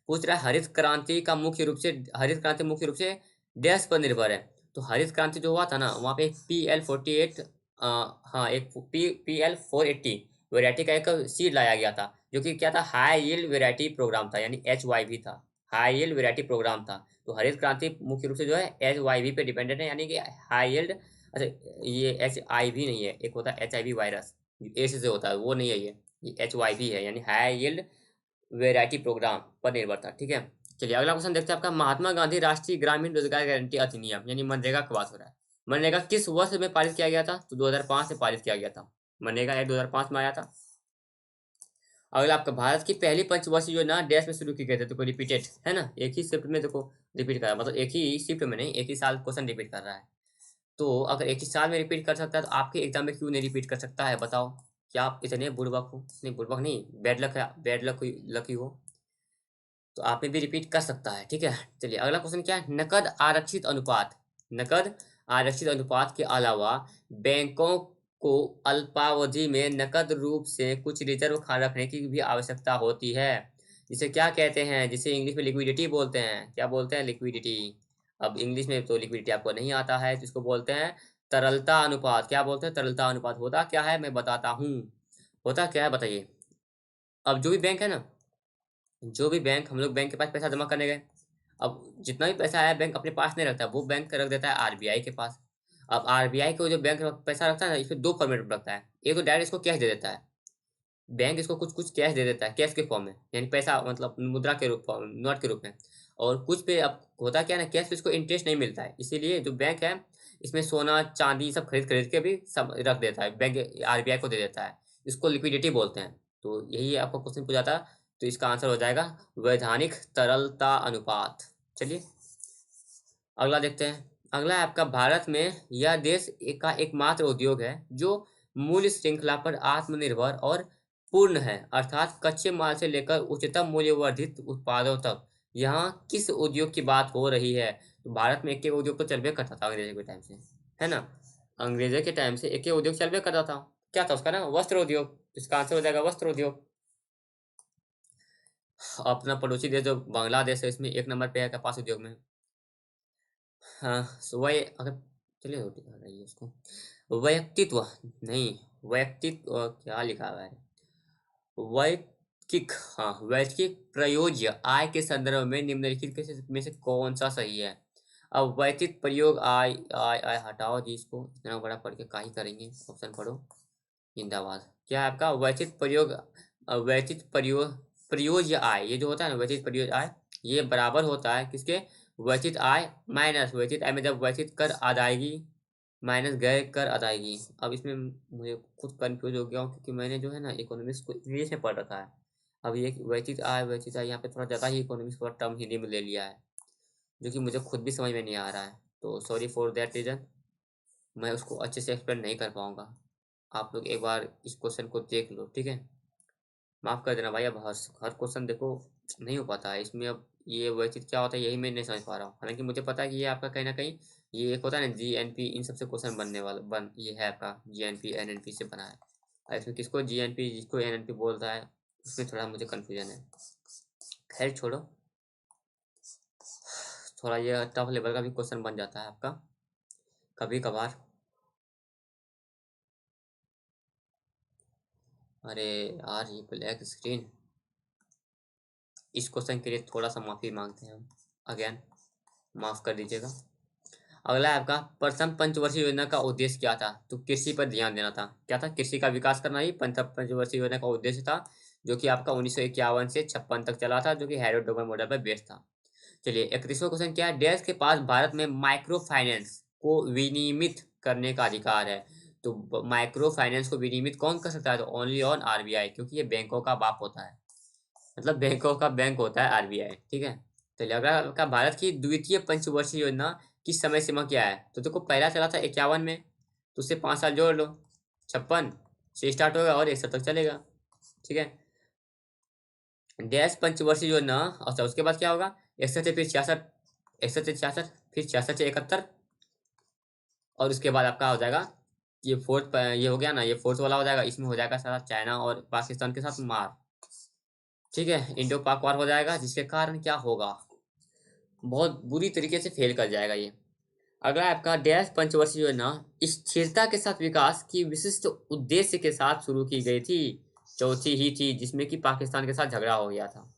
पूछ रहा है हरित क्रांति मुख्य रूप से डैश पर निर्भर है। तो हरित क्रांति जो हुआ था ना, वहाँ पे एक PL48, हाँ, एक PL480 वेराइटी का एक सीड लाया गया था, जो कि क्या था, हाई यील्ड वेराइटी प्रोग्राम था, यानी HYV था, हाई यील्ड वेराइटी प्रोग्राम था। तो हरित क्रांति मुख्य रूप से जो है HYV पे डिपेंडेंट है, यानी कि हाई यील्ड। अच्छा, ये HIV नहीं है, एक होता है HIV वायरस, एस से होता है, वो नहीं है, ये HYV है, यानी हाई यील्ड वैरायटी प्रोग्राम पर निर्भर था, ठीक है। चलिए, अगला क्वेश्चन देखते हैं आपका, महात्मा गांधी राष्ट्रीय ग्रामीण रोजगार गारंटी अधिनियम यानी मनरेगा की बात हो रहा है। मनरेगा किस वर्ष में पारित किया गया था? तो 2005 में पारित किया गया था। मनरेगा एक्ट 2005 में आया था। अगला आपका, भारत की पहली पंचवर्षीय योजना देश में शुरू की गई थी। तो रिपीटेड है ना, एक ही शिफ्ट में देखो रिपीट कर रहा है, मतलब एक ही शिफ्ट में नहीं, एक ही साल क्वेश्चन रिपीट कर रहा है। तो अगर एक ही साल में रिपीट कर सकता है तो आपके एग्जाम में क्यों नहीं रिपीट कर सकता है, बताओ। क्या आप इतने बुड़बक हो? नहीं, बुड़बक नहीं, बैड लक है, बैड लक लकी हो तो आप में भी रिपीट कर सकता है, ठीक है। चलिए, अगला क्वेश्चन क्या है, नकद आरक्षित अनुपात। नकद आरक्षित अनुपात के अलावा बैंकों को अल्पावधि में नकद रूप से कुछ रिजर्व रखने की भी आवश्यकता होती है, जिसे क्या कहते हैं, जिसे इंग्लिश में लिक्विडिटी बोलते हैं। क्या बोलते हैं? लिक्विडिटी। अब इंग्लिश में तो लिक्विडिटी आपको नहीं आता है, जिसको बोलते हैं तरलता अनुपात। क्या बोलते हैं? तरलता अनुपात। होता क्या है मैं बताता हूँ, होता क्या है बताइए। अब जो भी बैंक है ना, जो भी बैंक, हम लोग बैंक के पास पैसा जमा करने गए, अब जितना भी पैसा है बैंक अपने पास नहीं रखता, वो बैंक रख देता है RBI के पास। अब RBI को जो बैंक पैसा रखता है ना, इसमें दो फॉर्मेट में रखता है। एक तो डायरेक्ट इसको कैश दे देता है, बैंक इसको कुछ कुछ कैश दे देता है, कैश के फॉर्म में, यानी पैसा मतलब मुद्रा के रूप, नोट के रूप में। और कुछ पे अब होता क्या है ना, कैश पे इसको इंटरेस्ट नहीं मिलता है, इसीलिए जो बैंक है इसमें सोना चांदी सब खरीद खरीद के भी सब रख देता है, बैंक RBI को दे देता है। इसको लिक्विडिटी बोलते हैं। तो यही आपको क्वेश्चन पूछा था, तो इसका आंसर हो जाएगा वैधानिक तरलता अनुपात। चलिए, अगला देखते हैं। अगला है आपका, भारत में यह देश का एकमात्र उद्योग है जो मूल्य श्रृंखला पर आत्मनिर्भर और पूर्ण है, अर्थात कच्चे माल से लेकर उच्चतम मूल्य वर्धित उत्पादों तक। यहाँ किस उद्योग की बात हो रही है? तो भारत में एक ही उद्योग तो चलबे करता था अंग्रेजों के टाइम से, है ना। अंग्रेजों के टाइम से एक ही उद्योग चलबे करता था, क्या था उसका ना, वस्त्र उद्योग। इसका आंसर हो जाएगा वस्त्र उद्योग। अपना पड़ोसी देश जो बांग्लादेश है, इसमें 1 नंबर पे है कपास उद्योग में। हाँ, वही अगर, चलिए रोटी खा रही है उसको, व्यक्तित्व नहीं, व्यक्तित्व क्या लिखा हुआ है, वैयक्तिक, हाँ, वैयक्तिक प्रयोज्य आय के संदर्भ में निम्नलिखित में से कौन सा सही है? अब वैयक्तिक प्रयोग आय, आय आय हटाओ जी, इसको इतना बड़ा पढ़ के का ही करेंगे, ऑप्शन पढ़ो। जिंदाबाद। क्या है आपका वैयक्तिक प्रयोग, वैयक्तिक प्रयोग, प्रयोज्य आय, ये जो होता है ना वैयक्तिक प्रयोज्य आय, ये बराबर होता है किसके? वैयक्तिक आय माइनस वैयक्तिक आय में जब वैयक्तिक कर अदायगी माइनस गए कर अदायगी। अब इसमें मुझे खुद कंफ्यूज हो गया हूँ, क्योंकि मैंने जो है ना इकोनॉमिक्स को इंग्लिश में पढ़ रखा है। अब ये व्यतीत आय यहाँ पे थोड़ा ज़्यादा ही इकोनॉमिक्स का टर्म हिंदी में ले लिया है, जो कि मुझे खुद भी समझ में नहीं आ रहा है। तो सॉरी फॉर दैट रीज़न, मैं उसको अच्छे से एक्सप्लेन नहीं कर पाऊँगा। आप लोग एक बार इस क्वेश्चन को देख लो, ठीक है। माफ़ कर देना भाई, अब हर क्वेश्चन देखो नहीं हो पाता है इसमें। अब ये व्यतीत क्या होता है यही मैं नहीं समझ पा रहा हूँ। हालांकि मुझे पता है कि ये आपका कहीं ना कहीं ये एक होता है ना जीएनपी, इन सबसे क्वेश्चन बनने वाला ये है आपका जीएनपी एनएनपी से बना है। और इसमें किसको जीएनपी जिसको एनएनपी बोलता है, उसमें थोड़ा मुझे कन्फ्यूजन है। खैर छोड़ो, थोड़ा ये टफ लेवल का भी क्वेश्चन बन जाता है आपका कभी कभार। अरे यार ये ब्लैक स्क्रीन, इस क्वेश्चन के लिए थोड़ा सा माफ़ी मांगते हैं हम। अगेन माफ़ कर दीजिएगा। अगला है आपका प्रथम पंचवर्षीय योजना का उद्देश्य क्या था? तो कृषि पर ध्यान देना था। क्या था? कृषि का विकास करना ही प्रथम पंचवर्षीय योजना का उद्देश्य था, जो कि आपका 1951 से 56 तक चला था, जो कि हैरोल्ड डोगर मॉडल पर बेस्ड था। चलिए 31वां क्वेश्चन क्या है? देश के पास भारत में माइक्रो फाइनेंस को विनियमित करने का अधिकार है। तो माइक्रो फाइनेंस को विनियमित कौन कर सकता है? तो ओनली ऑन आरबीआई, क्योंकि ये बैंकों का बाप होता है। मतलब बैंकों का बैंक होता है आरबीआई, ठीक है। तो अगर आपका भारत की द्वितीय पंचवर्षीय योजना की समय सीमा क्या है? तो देखो पहला चला था 51 में, तो उससे 5 साल जोड़ लो, 56 से स्टार्ट होगा और 61 तक चलेगा, ठीक है। डैश पंचवर्षीय योजना, अच्छा उसके बाद क्या होगा? 61 से फिर 66, 61 से 66, फिर 66 से 71, और उसके बाद आपका हो जाएगा ये फोर्थ, ये हो गया ना, ये फोर्थ वाला हो जाएगा। इसमें हो जाएगा सारा चाइना और पाकिस्तान के साथ मार, ठीक है। इंडो पाक वार हो जाएगा, जिसके कारण क्या होगा? बहुत बुरी तरीके से फेल कर जाएगा ये। अगला आपका डैश पंचवर्षीय योजना स्थिरता के साथ विकास की विशिष्ट उद्देश्य के साथ शुरू की गई थी, चौथी ही थी, जिसमें कि पाकिस्तान के साथ झगड़ा हो गया था।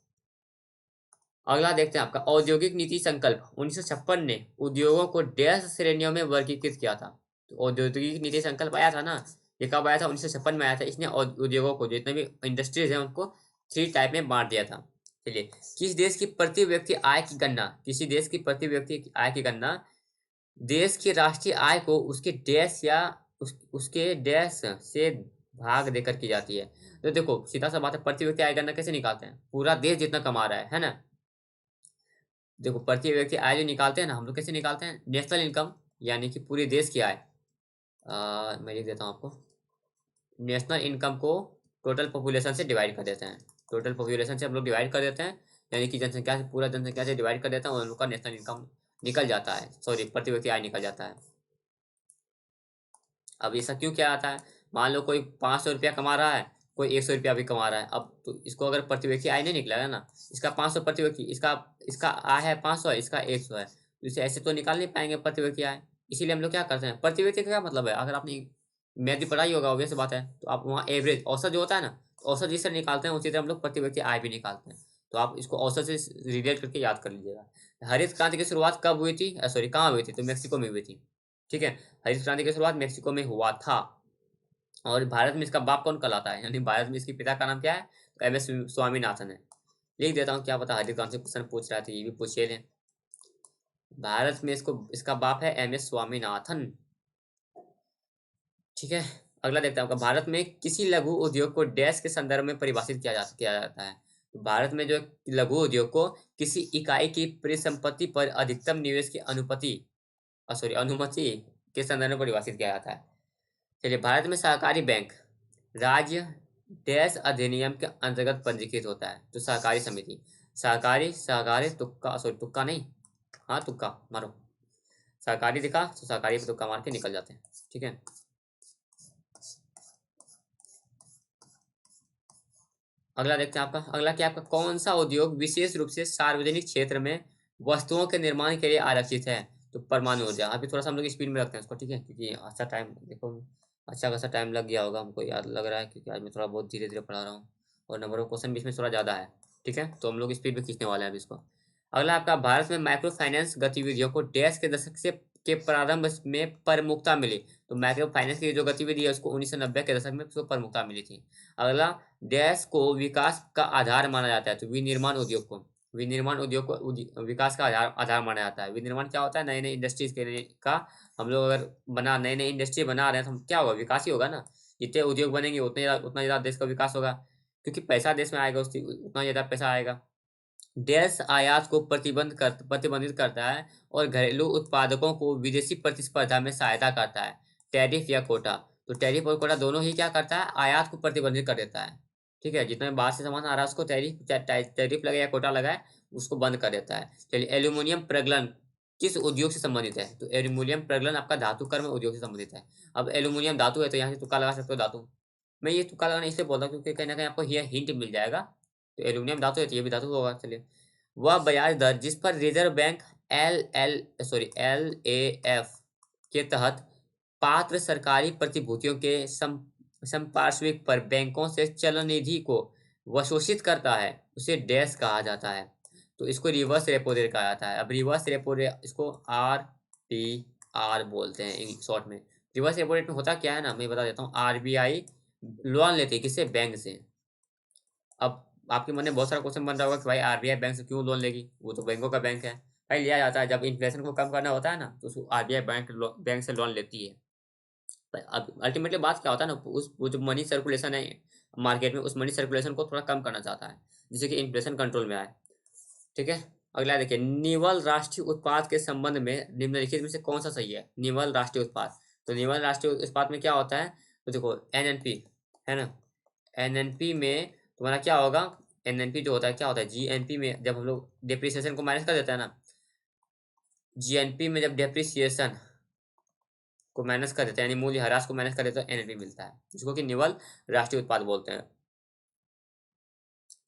अगला देखते हैं आपका औद्योगिक नीति संकल्प 1956 ने उद्योगों को डैश श्रेणियों में वर्गीकृत किया था। तो औद्योगिक नीति संकल्प आया था ना, ये कब आया था? 1956 में आया था। इसने उद्योगों को, जितने भी इंडस्ट्रीज हैं उनको 3 टाइप में बांट दिया था। चलिए, किस देश की प्रति व्यक्ति आय की गणना, किसी देश की प्रति व्यक्ति की आय की गणना देश की राष्ट्रीय आय को उसके डैश या उसके डैश से भाग देकर की जाती है। तो देखो सीधा सा बात है, प्रति व्यक्ति आय गणना कैसे निकालते हैं? पूरा देश जितना कमा रहा है ना। देखो प्रति व्यक्ति आय जो निकालते हैं ना हम लोग, कैसे निकालते हैं? नेशनल इनकम, यानी कि पूरे देश की आय। मैं लिख देता हूँ आपको। नेशनल इनकम को टोटल पॉपुलेशन से डिवाइड कर देते हैं। टोटल पॉपुलेशन से हम लोग डिवाइड कर देते हैं, यानी कि जनसंख्या से, पूरा जनसंख्या से डिवाइड कर देते हैं, और उन लोग का नेशनल इनकम निकल जाता है, सॉरी प्रति व्यक्ति आय निकल जाता है। अब ऐसा क्यों क्या आता है? मान लो कोई 500 रुपया कमा रहा है, कोई 100 रुपया भी कमा रहा है। अब तो इसको अगर प्रति व्यक्ति आय नहीं निकलेगा ना, इसका 500 प्रति व्यक्ति, इसका इसका आय है 500, इसका 100 है, तो इसे ऐसे तो निकाल नहीं पाएंगे प्रति व्यक्ति आय। इसीलिए हम लोग क्या करते हैं, प्रति व्यक्ति का क्या मतलब है? अगर आपने मैथ भी पढ़ाई होगा, ऑब्वियस बात है, तो आप वहाँ एवरेज औसत जो होता है ना, तो औसत जिससे निकालते हैं उसी तरह हम लोग प्रति व्यक्ति आय भी निकालते हैं। तो आप इसको औसत से रिलेट करके याद कर लीजिएगा। हरित क्रांति की शुरुआत कब हुई थी? सॉरी कहाँ हुई थी? तो मेक्सिको में हुई थी, ठीक है। हरित क्रांति की शुरुआत मेक्सिको में हुआ था। और भारत में इसका बाप कौन कहलाता है, यानी भारत में इसके पिता का नाम क्या है? तो एम एस स्वामीनाथन है। लिख देता हूँ, क्या पता हरित क्रांति क्वेश्चन पूछ रहा था, ये भी पूछिए लें। भारत में इसको, इसका बाप है एम एस स्वामीनाथन, ठीक है। अगला देखते हैं आपका, भारत में किसी लघु उद्योग को डैश के संदर्भ में परिभाषित किया जाता है। तो भारत में जो लघु उद्योग को किसी इकाई की परिसंपत्ति पर अधिकतम निवेश की अनुमति के संदर्भ में परिभाषित किया जाता है। चलिए, भारत में सहकारी बैंक राज्य डैश अधिनियम के अंतर्गत पंजीकृत होता है। तो सहकारी समिति, सहकारी, सहकारी तुक्का, सॉरी तुक्का नहीं, हाँ तुक्का मारो, सहकारी दिखा तो सहकारी पे तुक्का मार के निकल जाते हैं, ठीक है। अगला देखते हैं आपका, अगला क्या आपका, कौन सा उद्योग विशेष रूप से सार्वजनिक क्षेत्र में वस्तुओं के निर्माण के लिए आरक्षित है? तो परमाणु ऊर्जा। अभी थोड़ा सा हम लोग स्पीड में रखते हैं इसको, ठीक है, क्योंकि अच्छा टाइम देखो, अच्छा खासा टाइम लग गया होगा हमको, याद लग रहा है, क्योंकि आज मैं थोड़ा बहुत धीरे धीरे पढ़ा रहा हूँ, और नंबर ऑफ क्वेश्चन भी इसमें थोड़ा ज़्यादा है, ठीक है। तो हम लोग स्पीड में खींचने वाले हैं अभी इसको। अगला आपका, भारत में माइक्रो फाइनेंस गतिविधियों को डैश के दशक से के प्रारंभ में प्रमुखता मिली। तो माइक्रो फाइनेंस की जो गतिविधि है उसको 1990 के दशक में उसको प्रमुखता मिली थी। अगला, डैश को विकास का आधार माना जाता है, तो विनिर्माण उद्योग को। विनिर्माण उद्योग को विकास का आधार माना जाता है। विनिर्माण क्या होता है? नई नई इंडस्ट्रीज के लिए का हम लोग अगर नई नई इंडस्ट्री बना रहे हैं तो हम क्या होगा? विकास ही होगा ना। जितने उद्योग बनेंगे उतना ज़्यादा देश का विकास होगा, क्योंकि पैसा देश में आएगा, उसकी उतना ज़्यादा पैसा आएगा। देश आयात को प्रतिबंधित करता है और घरेलू उत्पादकों को विदेशी प्रतिस्पर्धा में सहायता करता है। टैरिफ या कोटा, तो टैरिफ और कोटा दोनों ही क्या करता है? आयात को प्रतिबंधित कर देता है। ठीक है, जितना भी बाहर से सामान आ रहा है उसको टैरिफ लगे या कोटा लगाए, उसको बंद कर देता है। चलिए, एल्यूमिनियम प्रगलन किस उद्योग से संबंधित है? तो एल्यूमिनियम प्रगलन आपका धातु कर्म उद्योग से संबंधित है। अब एल्यूमिनियम धातु है तो यहाँ से तुक्का लगा सकते हो धातु। मैं ये तुक्का लगाना इसलिए बोलता हूँ क्योंकि कहीं ना कहीं आपको ये हिंट मिल जाएगा। तो एल्यूमिनियम धातु है तो ये भी धातु होगा। चलिए, वह ब्याज दर जिस पर रिजर्व बैंक LAF के तहत पात्र सरकारी प्रतिभूतियों के संपार्श्विक पर बैंकों से चलन निधि को वशोषित करता है, उसे डैश कहा जाता है। तो इसको रिवर्स रेपो रेट कहा जाता है। अब रिवर्स रेपो रेट इसको RPR बोलते हैं शॉर्ट में। रिवर्स रेपो रेट में होता क्या है ना, मैं बता देता हूँ। RBI लोन लेती है किससे? बैंक से। अब आपके मन में बहुत सारा क्वेश्चन बन रहा होगा कि भाई RBI बैंक से क्यों लोन लेगी, वो तो बैंकों का बैंक है। भाई लिया जाता है, जब इन्फ्लेशन को कम करना होता है ना तो उसको RBI बैंक से लोन लेती है। अब अल्टीमेटली बात क्या होता है ना, वो जो मनी सर्कुलेशन है मार्केट में, उस मनी सर्कुलेशन को थोड़ा कम करना चाहता है, जिससे कि इन्फ्लेशन कंट्रोल में आए। ठीक है, अगला देखिए, निवल राष्ट्रीय उत्पाद के संबंध में निम्नलिखित में से कौन सा सही है? निवल राष्ट्रीय उत्पाद, तो निवल राष्ट्रीय उत्पाद में क्या होता है? तो देखो NNP है ना, NNP में तुम्हारा क्या होगा? NNP जो होता है क्या होता है? GNP में जब हम लोग डेप्रिसिएशन को माइनस कर देते हैं ना, GNP में जब डेप्रिसिएशन को माइनस कर देते हैं, यानी मूल्य ह्रास को माइनस कर देते हैं, तो NNP मिलता है, जिसको कि निवल राष्ट्रीय उत्पाद बोलते हैं।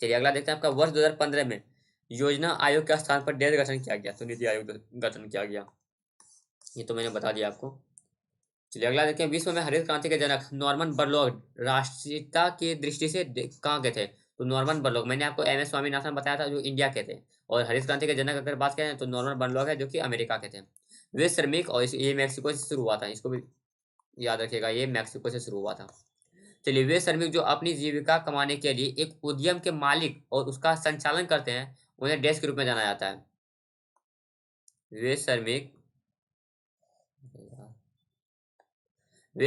चलिए, अगला देखते हैं। आपका वर्ष 2015 में योजना आयोग के स्थान पर डेल गठन किया गया, तो नीति आयोग गठन किया गया, ये तो मैंने बता दिया आपको। चलिए, अगला देखते हैं। विश्व में हरित क्रांति के जनक नॉर्मन बोरलॉग राष्ट्रीयता की दृष्टि से कहाँ के थे? तो नॉर्मन बोरलॉग, मैंने आपको MS स्वामीनाथन बताया था जो इंडिया के थे, और हरित क्रांति के जनक अगर बात करें तो नॉर्मन बोरलॉग है जो कि अमेरिका के थे। वे श्रमिक, और ये मैक्सिको से शुरू हुआ था, इसको भी याद रखिएगा, ये मैक्सिको से शुरू हुआ था। चलिए, वे श्रमिक जो अपनी जीविका कमाने के लिए एक उद्यम के मालिक और उसका संचालन करते हैं, उन्हें डैश के रूप में जाना जाता है। वे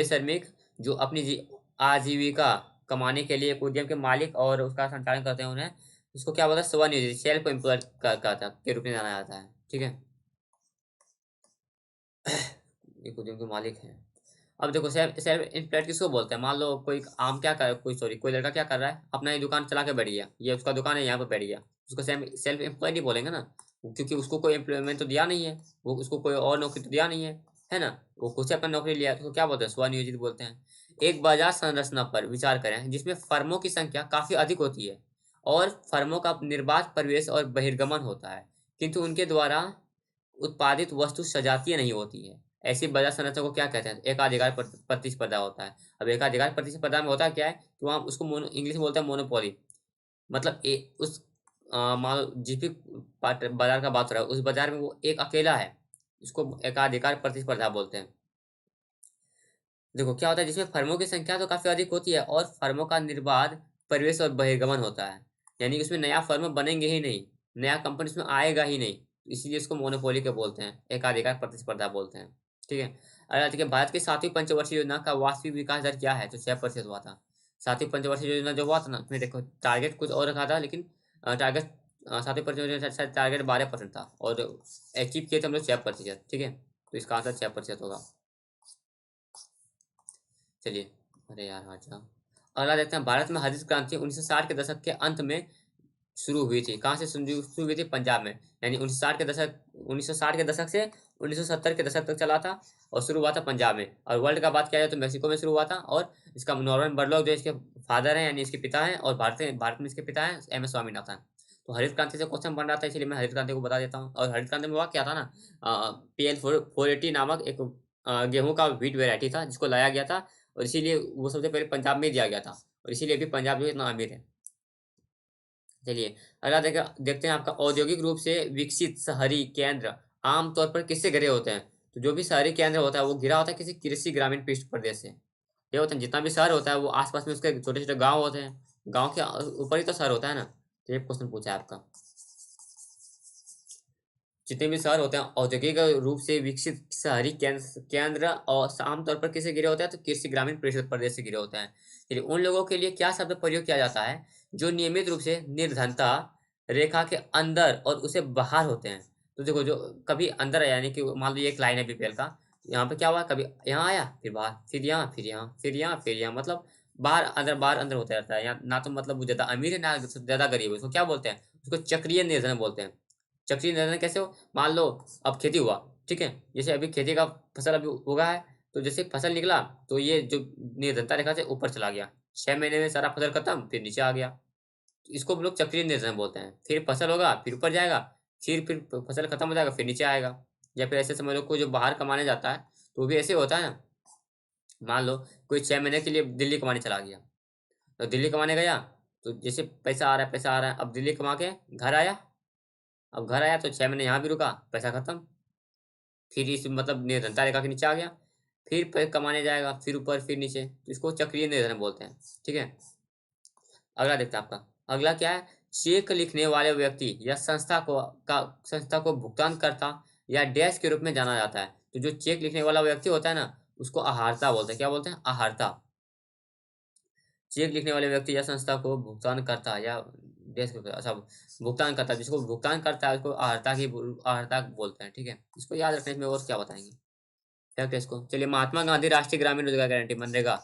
श्रमिक जो अपनी आजीविका कमाने के लिए एक उद्यम के मालिक और उसका संचालन करते हैं, उन्हें इसको क्या बोलते हैं? स्वनियोजित, सेल्फ एम्प्लॉयड के रूप में जाना जाता है। ठीक है, एक उद्यम के मालिक हैं। अब देखो, सेल्फ एम्प्लॉयड किसको बोलते हैं? मान लो कोई आम क्या कर कोई लड़का क्या कर रहा है, अपना ही दुकान चला के बैठ गया, ये उसका दुकान है, यहाँ पे बैठ गया, उसको सेल्फ एम्प्लॉयड ही बोलेंगे ना, क्योंकि उसको कोई एम्प्लॉयमेंट तो दिया नहीं है, वो उसको कोई और नौकरी तो दिया नहीं है ना, वो खुद से अपना नौकरी लिया, तो क्या बोलते हैं? स्वनियोजित बोलते हैं। एक बाजार संरचना पर विचार करें जिसमें फर्मों की संख्या काफी अधिक होती है और फर्मों का निर्बाध प्रवेश और बहिर्गमन होता है, किंतु उनके द्वारा उत्पादित वस्तु सजातीय नहीं होती है। ऐसी बाजार संरचना को क्या कहते हैं? एकाधिकार प्रतिस्पर्धा होता है। अब एकाधिकार प्रतिस्पर्धा में होता क्या है कि वहाँ उसको इंग्लिश में बोलते हैं मोनोपोली, मतलब उस मान लो जिस भी बाजार का बात हो रहा है, उस बाजार में वो एक अकेला है, इसको एकाधिकार प्रतिस्पर्धा बोलते हैं। देखो क्या होता है, जिसमें फर्मों की संख्या तो काफी अधिक होती है और फर्मों का निर्बाध प्रवेश और बहिर्गमन होता है, यानी उसमें नया फर्म बनेंगे ही नहीं, नया कंपनी उसमें आएगा ही नहीं, इसीलिए इसको मोनोपोली के बोलते हैं, एकाधिकार प्रतिस्पर्धा बोलते हैं। ठीक है, अगर देखिए, भारत की 7वीं पंचवर्षीय योजना का वास्तविक विकास दर क्या है? तो 6% हुआ था। 7वीं पंचवर्षीय योजना जो हुआ था ना, उसमें देखो टारगेट कुछ और रखा था, लेकिन टारगेट 7वीं पंचवर्षीय टारगेट 12% था और अचीव किए थे हम लोग 6%। ठीक है, तो इसका आंसर 6% होगा। चलिए, अरे यार हाँ जाओ। अगला देखते हैं। भारत में हरित क्रांति 1960 के दशक के अंत में शुरू हुई थी। कहाँ से शुरू हुई थी? पंजाब में, यानी 1960 के दशक से 1970 के दशक तक चला था और शुरू हुआ था पंजाब में। और वर्ल्ड का बात किया जाए तो मेक्सिको में शुरू हुआ था, और इसका नॉर्मन बोरलॉग जो इसके फादर हैं, यानी इसके पिता हैं, और भारत में इसके पिता हैं MS स्वामीनाथन। तो हरित क्रांति से क्वेश्चन बन रहा था, इसलिए मैं हरित क्रांति को बता देता हूँ। और हरित क्रांति में हुआ क्या था ना, PL480 नामक एक गेहूं का व्हीट वेराइटी था जिसको लाया गया था, और इसीलिए वो सबसे पहले पंजाब में ही दिया गया था, और इसीलिए भी पंजाब जो है इतना अमीर है। चलिए, अगला देखते हैं। आपका औद्योगिक रूप से विकसित शहरी केंद्र आमतौर पर किससे घिरे होते हैं? तो जो भी शहरी केंद्र होता है वो घिरा होता है किसी कृषि ग्रामीण पृष्ठ प्रदेश से। ये होता है, जितना भी शहर होता है वो आसपास में उसके छोटे छोटे गांव होते हैं, गांव के ऊपर ही तो शहर होता है ना। तो ये क्वेश्चन पूछा है आपका। जितने भी शहर होते हैं औद्योगिक रूप से विकसित शहरी केंद्र और आमतौर पर किसे घिरे होते हैं, तो कृषि ग्रामीण परिषद प्रदेश से घिरे होते हैं। चलिए, उन लोगों के लिए क्या शब्द प्रयोग किया जाता है जो नियमित रूप से निर्धनता रेखा के अंदर और उसे बाहर होते हैं। तो देखो, जो कभी अंदर है, यानी कि मान लो ये एक लाइन है बीपीएल का, यहाँ पे क्या हुआ, कभी यहाँ आया, फिर बाहर, फिर यहाँ, फिर यहाँ, फिर यहाँ, फिर यहाँ, मतलब बाहर अंदर होता रहता है। यहाँ ना तो मतलब वो ज्यादा अमीर है ना ज्यादा गरीब है, उसको क्या बोलते हैं, उसको चक्रीय निर्धन बोलते हैं। चक्रीय निर्धन कैसे हो, मान लो अब खेती हुआ, ठीक है, जैसे अभी खेती का फसल अभी उगा है, तो जैसे फसल निकला तो ये जो निर्धनता रेखा से ऊपर चला गया, 6 महीने में सारा फसल खत्म, फिर नीचे आ गया, तो इसको हम लोग चक्रीय निर्धन बोलते हैं। फिर फसल होगा, फिर ऊपर जाएगा, फिर फसल खत्म हो जाएगा, फिर नीचे आएगा। या फिर ऐसे समझ लो कोई जो बाहर कमाने जाता है, तो वो भी ऐसे होता है ना। मान लो कोई 6 महीने के लिए दिल्ली कमाने चला गया, तो दिल्ली कमाने गया, तो जैसे पैसा आ रहा है, पैसा आ रहा है, अब दिल्ली कमा के घर आया, अब घर आया तो 6 महीने यहाँ भी रुका, पैसा खत्म, फिर इस मतलब निर्धनता रेखा के नीचे आ गया, फिर कमाने जाएगा, फिर ऊपर, फिर नीचे, तो इसको चक्रीय निर्धन बोलते हैं। ठीक है, अगला देखते हैं आपका। अगला क्या है, चेक लिखने वाले व्यक्ति या संस्था को भुगतान करता या डैश के रूप में जाना जाता है। तो जो चेक लिखने वाला व्यक्ति होता है ना, उसको आहारता बोलते हैं। क्या बोलते हैं, आहारता। चेक लिखने वाले व्यक्ति या संस्था को भुगतान करता या डैश के, अच्छा, भुगतान करता, जिसको भुगतान करता है उसको आहारता बोलते हैं। ठीक है, इसको याद रखने में और क्या बताएंगे, फैक्ट है इसको। चलिए, महात्मा गांधी राष्ट्रीय ग्रामीण रोजगार गारंटी, मनरेगा,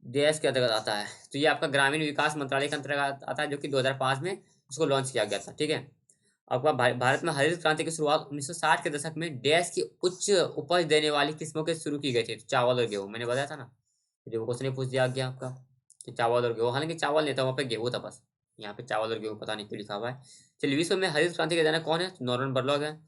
देश के अंतर्गत आता है। तो ये आपका ग्रामीण विकास मंत्रालय के अंतर्गत आता है, जो कि 2005 में इसको लॉन्च किया गया था। ठीक है, आपका भारत में हरित क्रांति की शुरुआत 1960 के दशक में देश की उच्च उपज देने वाली किस्मों के शुरू की गई थी। तो चावल और गेहूं, मैंने बताया था ना, जो क्वेश्चन पूछ दिया गया आपका कि चावल और गेहूं, हालांकि चावल नहीं था वहाँ पे, गेहूं था बस। यहाँ पे चावल और गेहूं पता नहीं क्यों लिखा हुआ है। चलिए, विश्व में हरित क्रांति के जनक कौन है, नॉर्मन बोरलॉग है।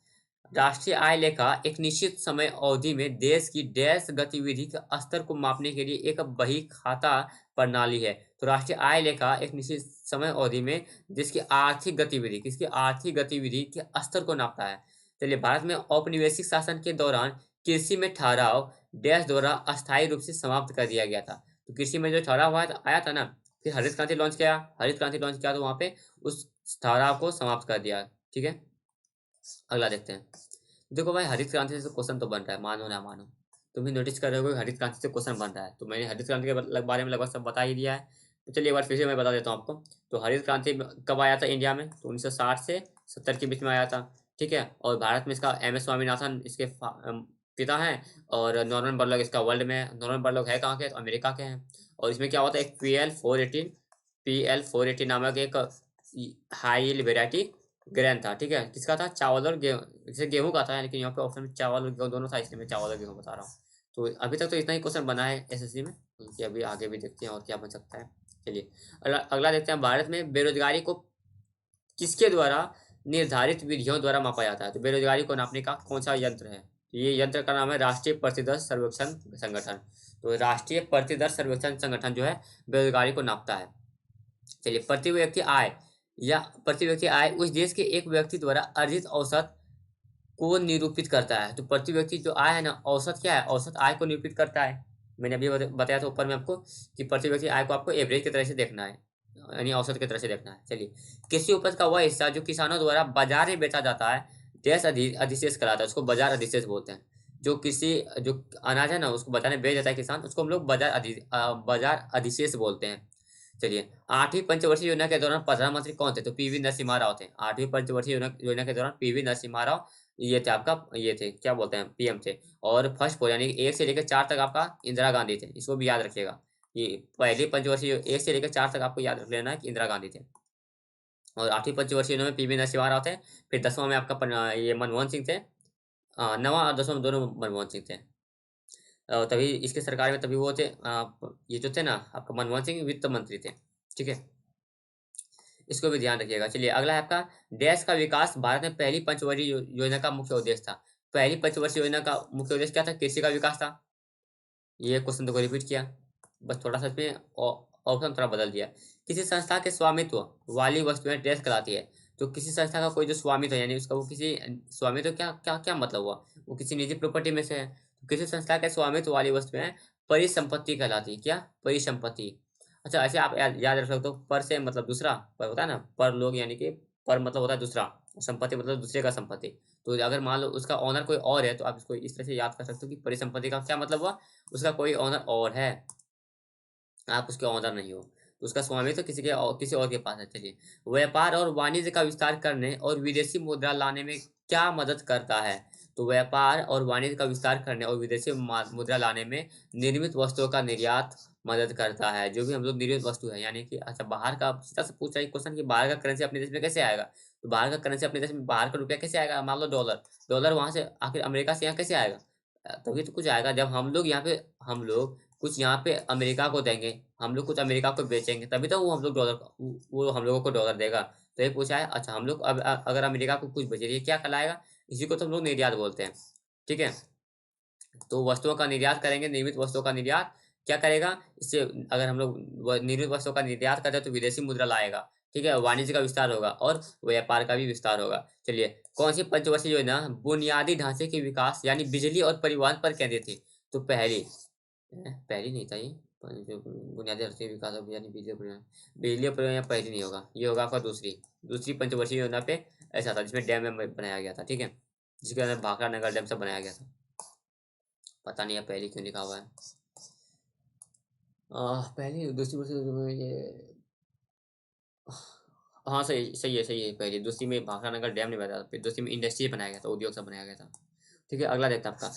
राष्ट्रीय आय लेखा एक निश्चित समय अवधि में देश की डैश गतिविधि के स्तर को मापने के लिए एक बही खाता प्रणाली है। तो राष्ट्रीय आय लेखा एक निश्चित समय अवधि में देश की आर्थिक गतिविधि, किसकी आर्थिक गतिविधि के स्तर को नापता है। चलिए, भारत में औपनिवेशिक शासन के दौरान कृषि में ठहराव डैश द्वारा अस्थायी रूप से समाप्त कर दिया गया था। तो कृषि में जो ठहराव आया था ना, फिर हरित क्रांति लॉन्च किया, हरित क्रांति लॉन्च किया तो वहां पे उस ठहराव को समाप्त कर दिया। ठीक है, अगला देखते हैं। देखो भाई, हरित क्रांति से क्वेश्चन तो बन रहा है, मानो ना मानो। तुम भी नोटिस कर रहे हो कि हरित क्रांति से क्वेश्चन बन रहा है, तो मैंने हरित क्रांति के बारे में लगभग सब बता ही दिया है। तो चलिए एक बार फिर से मैं बता देता हूँ आपको। तो हरित क्रांति कब आया था इंडिया में, तो 1960 से 70 के बीच में आया था। ठीक है, और भारत में इसका एम एस स्वामीनाथन इसके पिता हैं, और नॉर्मन बोरलॉग इसका वर्ल्ड में, नॉर्मन बोरलॉग है कहाँ के, तो अमेरिका के हैं। और इसमें क्या होता है, एक PL418 नामक एक हाई वेराइटी ग्रेन था। ठीक है, किसका था, चावल और गेहूँ, जैसे गेहूं का था, लेकिन यहाँ पे ऑप्शन में चावल और गेहूं दोनों था, इसलिए मैं चावल और गेहूं बता रहा हूँ। तो अभी तक तो इतना ही क्वेश्चन बना है एसएससी में, कि अभी आगे भी देखते हैं और क्या बन सकता है। चलिए, अगला देखते हैं। भारत में बेरोजगारी को किसके द्वारा निर्धारित विधियों द्वारा मापा जाता है। तो बेरोजगारी को नापने का कौन सा यंत्र है, तो ये यंत्र का नाम है राष्ट्रीय प्रतिदर्श सर्वेक्षण संगठन। तो राष्ट्रीय प्रतिदर्श सर्वेक्षण संगठन जो है बेरोजगारी को नापता है। चलिए, प्रति व्यक्ति आय उस देश के एक व्यक्ति द्वारा अर्जित औसत को निरूपित करता है। तो प्रति व्यक्ति जो आय है ना, औसत क्या है, औसत आय को निरूपित करता है। मैंने अभी बताया था ऊपर में आपको कि प्रति व्यक्ति आय को आपको एवरेज की तरह से देखना है, यानी औसत की तरह से देखना है। चलिए, कृषि उपज का वह हिस्सा जो किसानों द्वारा बाजार में बेचा जाता है देश अधिशेष कहलाता है, उसको बाजार अधिशेष बोलते हैं। जो अनाज है ना, उसको बाजार में बेच देता है किसान, उसको हम लोग बाजार अधिशेष बोलते हैं। चलिए, 8वीं पंचवर्षीय योजना के दौरान प्रधानमंत्री कौन थे, तो पीवी नरसिम्हा राव थे। 8वीं पंचवर्षीय योजना के दौरान पीवी नरसिम्हा राव ये थे आपका, ये थे क्या बोलते हैं, पीएम थे। और फर्स्ट फोर यानी 1 से लेकर 4 तक आपका इंदिरा गांधी थे। इसको भी याद रखिएगा, ये पहली पंचवर्षीय 1 से लेकर 4 तक आपको याद रख लेना है कि इंदिरा गांधी थे। और 8वीं पंचवर्षीय योजना में पीवी नरसिम्हा राव थे। फिर 10वां में आपका ये मनमोहन सिंह थे। 9वां और 10वां में दोनों मनमोहन सिंह थे। तभी इसके सरकार में तभी वो थे, ये जो थे ना आपका मनमोहन सिंह वित्त मंत्री थे। ठीक है, इसको भी ध्यान रखिएगा। चलिए, अगला है आपका, देश का विकास भारत में पहली पंचवर्षीय योजना का मुख्य उद्देश्य था। पहली पंचवर्षीय योजना का मुख्य उद्देश्य क्या था, कृषि का विकास था। ये क्वेश्चन तो को रिपीट किया, बस थोड़ा सा इसमें ऑप्शन थोड़ा बदल दिया। किसी संस्था के स्वामित्व वाली वस्तुएं डैश कहलाती है। तो किसी संस्था का कोई जो स्वामित्व है, यानी उसका वो किसी स्वामित्व, क्या क्या क्या मतलब हुआ, वो किसी निजी प्रॉपर्टी में से है। तो किसी संस्था के स्वामित्व वाली वस्तुएं परिसंपत्ति कहलाती है। क्या, परिसंपत्ति। अच्छा, ऐसे आप याद रख सकते हो, पर से मतलब दूसरा पर होता है ना, पर लोग यानी कि पर मतलब होता है दूसरा, संपत्ति मतलब दूसरे का संपत्ति। तो अगर मान लो उसका ऑनर कोई और है तो आप इसको इस तरह से याद कर सकते हो कि परिसंपत्ति का क्या मतलब हुआ, उसका कोई ऑनर और है, आप उसके ऑनर नहीं हो, तो उसका स्वामी तो किसी और के पास है। चलिए, व्यापार और वाणिज्य का विस्तार करने और विदेशी मुद्रा लाने में क्या मदद करता है? तो व्यापार और वाणिज्य का विस्तार करने और विदेशी मुद्रा लाने में निर्मित वस्तुओं का निर्यात मदद करता है। जो भी हम लोग निर्मित वस्तु है, यानी कि अच्छा बाहर का सीधा से पूछा क्वेश्चन कि बाहर का करेंसी अपने देश में कैसे आएगा, तो बाहर का करेंसी अपने देश में, बाहर का रुपया कैसे आएगा, मान लो डॉलर, डॉलर वहां से आखिर अमेरिका से यहाँ कैसे आएगा? तभी तो कुछ आएगा जब हम लोग यहाँ पे, हम लोग कुछ यहाँ पे अमेरिका को देंगे, हम लोग कुछ अमेरिका को बेचेंगे, तभी तो वो हम लोग डॉलर, वो हम लोगों को डॉलर देगा। तो ये पूछा है, अच्छा हम लोग अब अगर अमेरिका को कुछ बेचे, ये क्या कहलाएगा? इसी को तो हम लोग निर्यात बोलते हैं। ठीक है, तो वस्तुओं का निर्यात करेंगे, निर्मित वस्तुओं का निर्यात क्या करेगा इससे? अगर हम लोग निर्मित वस्तुओं का निर्यात करते हैं तो विदेशी मुद्रा लाएगा। ठीक है, वाणिज्य का विस्तार होगा और व्यापार का भी विस्तार होगा। चलिए, कौन सी पंचवर्षीय योजना बुनियादी ढांचे के विकास यानी बिजली और परिवहन पर केंद्रित थी? तो पहली, पहली नहीं था ये, जो बुनियादी ढांचे के विकास और यानी बिजली और परिवहन, बिजली और परिवहन पहली नहीं होगा, ये होगा आपका दूसरी, दूसरी पंचवर्षीय योजना पे ऐसा था जिसमें डैम में बनाया गया था। ठीक है, जिसके अंदर भाखड़ा नगर डैम सब बनाया गया था। पता नहीं है पहली क्यों लिखा हुआ है। पहली दूसरी दूसरी में ये, हाँ सही सही है, सही है, पहली दूसरी में भाखड़ा नगर डैम नहीं बनाया था, फिर दूसरी में इंडस्ट्री बनाया गया था, उद्योग सब बनाया गया था। ठीक है, अगला देखता आपका,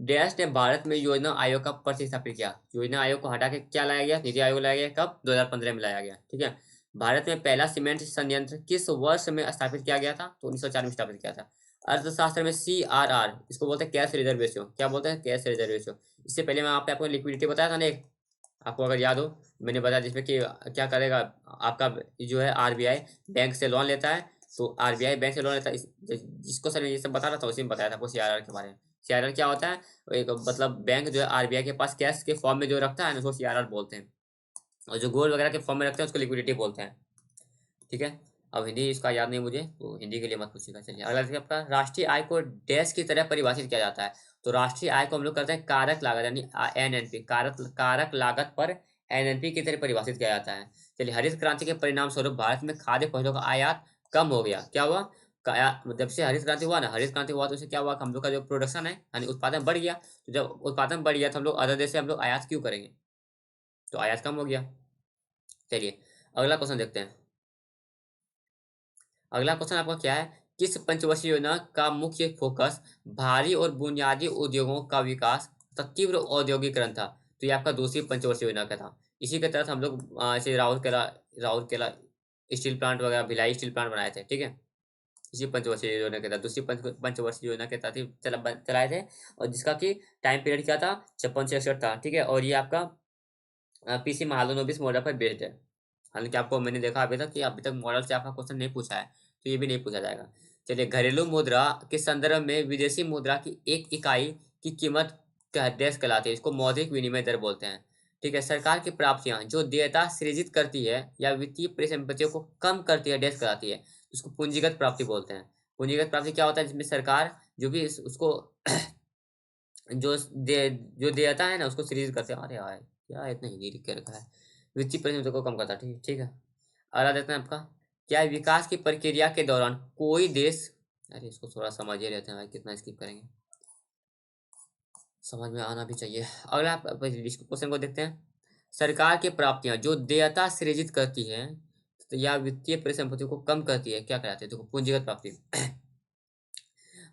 डैश ने भारत में योजना आयोग का प्रतिस्थापित किया। योजना आयोग को हटा के क्या लाया गया? नीति आयोग लाया गया, कब? 2015 में लाया गया। ठीक है, भारत में पहला सीमेंट संयंत्र किस वर्ष में स्थापित किया गया था? तो 1904 में स्थापित किया था। अर्थशास्त्र में CRR, इसको बोलते हैं कैश रिजर्व रेशियो। क्या बोलते हैं? Cash reserve ratio. इससे पहले मैं आपको लिक्विडिटी बताया था ना एक, आपको अगर याद हो, मैंने बताया जिसमें कि क्या करेगा आपका, जो है RBI बैंक से लोन लेता है, तो RBI बैंक से लोन लेता है, जिसको सर ये सब बता रहा था उसी में बताया था आपको CRR के बारे में। CRR क्या होता है? एक मतलब बैंक जो है RBI के पास कैश के फॉर्म में जो रखता है ना, उसको CRR बोलते हैं, और जो गोल्ड वगैरह के फॉर्म में रखते हैं उसको लिक्विडिटी बोलते हैं। ठीक है, अब हिंदी इसका याद नहीं मुझे, तो हिंदी के लिए मत पूछिएगा। चलिए, अगला देखिए आपका, राष्ट्रीय आय को डैश की तरह परिभाषित किया जाता है। तो राष्ट्रीय आय को हम लोग करते हैं कारक लागत यानी NNP, कारक कारक लागत पर NNP की तरह परिभाषित किया जाता है। चलिए, हरित क्रांति के परिणाम स्वरूप भारत में खाद्य पदार्थों का आयात कम हो गया। क्या हुआ? जब से हरित क्रांति हुआ ना, हरित क्रांति हुआ तो उससे क्या हुआ, हम लोग का जो प्रोडक्शन है यानी उत्पादन बढ़ गया। तो जब उत्पादन बढ़ गया तो हम लोग अदर देश से हम लोग आयात क्यों करेंगे? तो आयात कम हो गया। चलिए, अगला क्वेश्चन देखते हैं। अगला क्वेश्चन आपका क्या है, किस पंचवर्षीय योजना का मुख्य फोकस भारी और बुनियादी उद्योगों का विकास तथा तीव्र औद्योगिकरण था? तो ये आपका दूसरी पंचवर्षीय योजना का था। इसी के तहत हम लोग ऐसे राउरकेला स्टील प्लांट वगैरह, भिलाई स्टील प्लांट बनाए थे। ठीक है, इसी पंचवर्षीय योजना के तहत, दूसरी पंचवर्षीय योजना के तहत ही चलाए थे, और जिसका कि टाइम पीरियड क्या था, 56 था। ठीक है, और ये आपका PC महालनोबिस मॉडल पर बेस्ड है। हालांकि आपको मैंने देखा अभी तक कि अभी तक मॉडल से आपका क्वेश्चन नहीं पूछा है, तो ये भी नहीं पूछा जाएगा। चलिए, घरेलू मुद्रा के संदर्भ में विदेशी मुद्रा की एक इकाई की कीमत डैश कहलाती है, इसको मौद्रिक विनिमय दर बोलते हैं। ठीक है, सरकार की प्राप्तियां जो देयता सृजित करती है या वित्तीय परिसंपत्तियों को कम करती है डैश कहलाती है, उसको पूंजीगत प्राप्ति बोलते हैं। पूंजीगत प्राप्ति क्या होता है? जिसमें सरकार जो भी उसको जो जो देयता है ना उसको सृजित करते हैं। अरे यार, क्या इतना हिंदी लिख के रखा है, वित्तीय परिसंपत्तियों को कम करता है। ठीक ठीक है, अगला देखते हैं आपका, क्या विकास की प्रक्रिया के दौरान कोई देश, अरे इसको थोड़ा समझ ही लेते हैं भाई, कितना स्किप करेंगे, समझ में आना भी चाहिए। अगला क्वेश्चन को देखते हैं, सरकार की प्राप्तियां जो देयता सृजित करती है तो या वित्तीय परिसंपत्तियों को कम करती है, क्या कहलाते हैं? देखो, पूंजीगत प्राप्ति।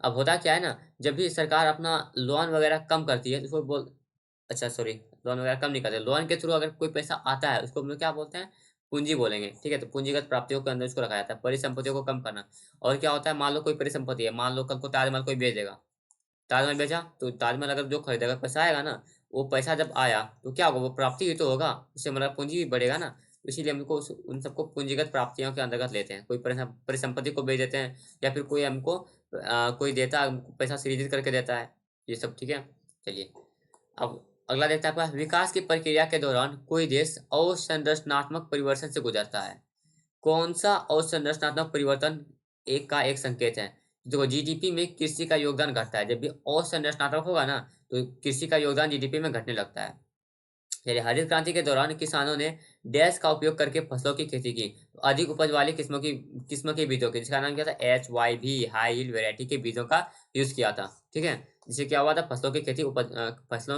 अब होता क्या है ना, जब भी सरकार अपना लोन वगैरह कम करती है तो उसको बोल, अच्छा सॉरी, लोन वगैरह कम नहीं करते, लोन के थ्रू अगर कोई पैसा आता है उसको हम लोग क्या बोलते हैं? पूंजी बोलेंगे। ठीक है, तो पूंजीगत प्राप्तियों के अंदर इसको रखा जाता है, परिसंपत्तियों को कम करना। और क्या होता है, मान लो कोई परिसंपत्ति है, मान लो कल को ताजमहल कोई बेच देगा, ताजमहल बेचा तो ताजमहल अगर जो खरीदेगा पैसा आएगा ना, वो पैसा जब आया तो क्या होगा, वो प्राप्ति ही तो होगा, उससे मतलब पूंजी भी बढ़ेगा ना। तो इसीलिए हमको उन सबको पूंजीगत प्राप्तियों के अंतर्गत लेते हैं। कोई परिसंपत्ति को बेच देते हैं, या फिर कोई हमको कोई देता है, हमको पैसा सृजित करके देता है, ये सब। ठीक है, चलिए, अब अगला देखते हैं आपका, विकास की प्रक्रिया के दौरान कोई देश अवसंरचनात्मक परिवर्तन से गुजरता है। कौन सा अवसंरचनात्मक परिवर्तन एक का एक संकेत है? देखो, GDP में कृषि का योगदान घटता है, जब भी अवसंरचनात्मक होगा ना तो कृषि का योगदान GDP में घटने लगता है। चलिए, हरित क्रांति के दौरान किसानों ने डैश का उपयोग करके फसलों की खेती की। तो अधिक उपज वाली किस्मों के बीजों के, जिसका नाम क्या था, HYV हाई यील्ड वैरायटी के बीजों का यूज किया था। ठीक है, जिससे क्या हुआ था, फसलों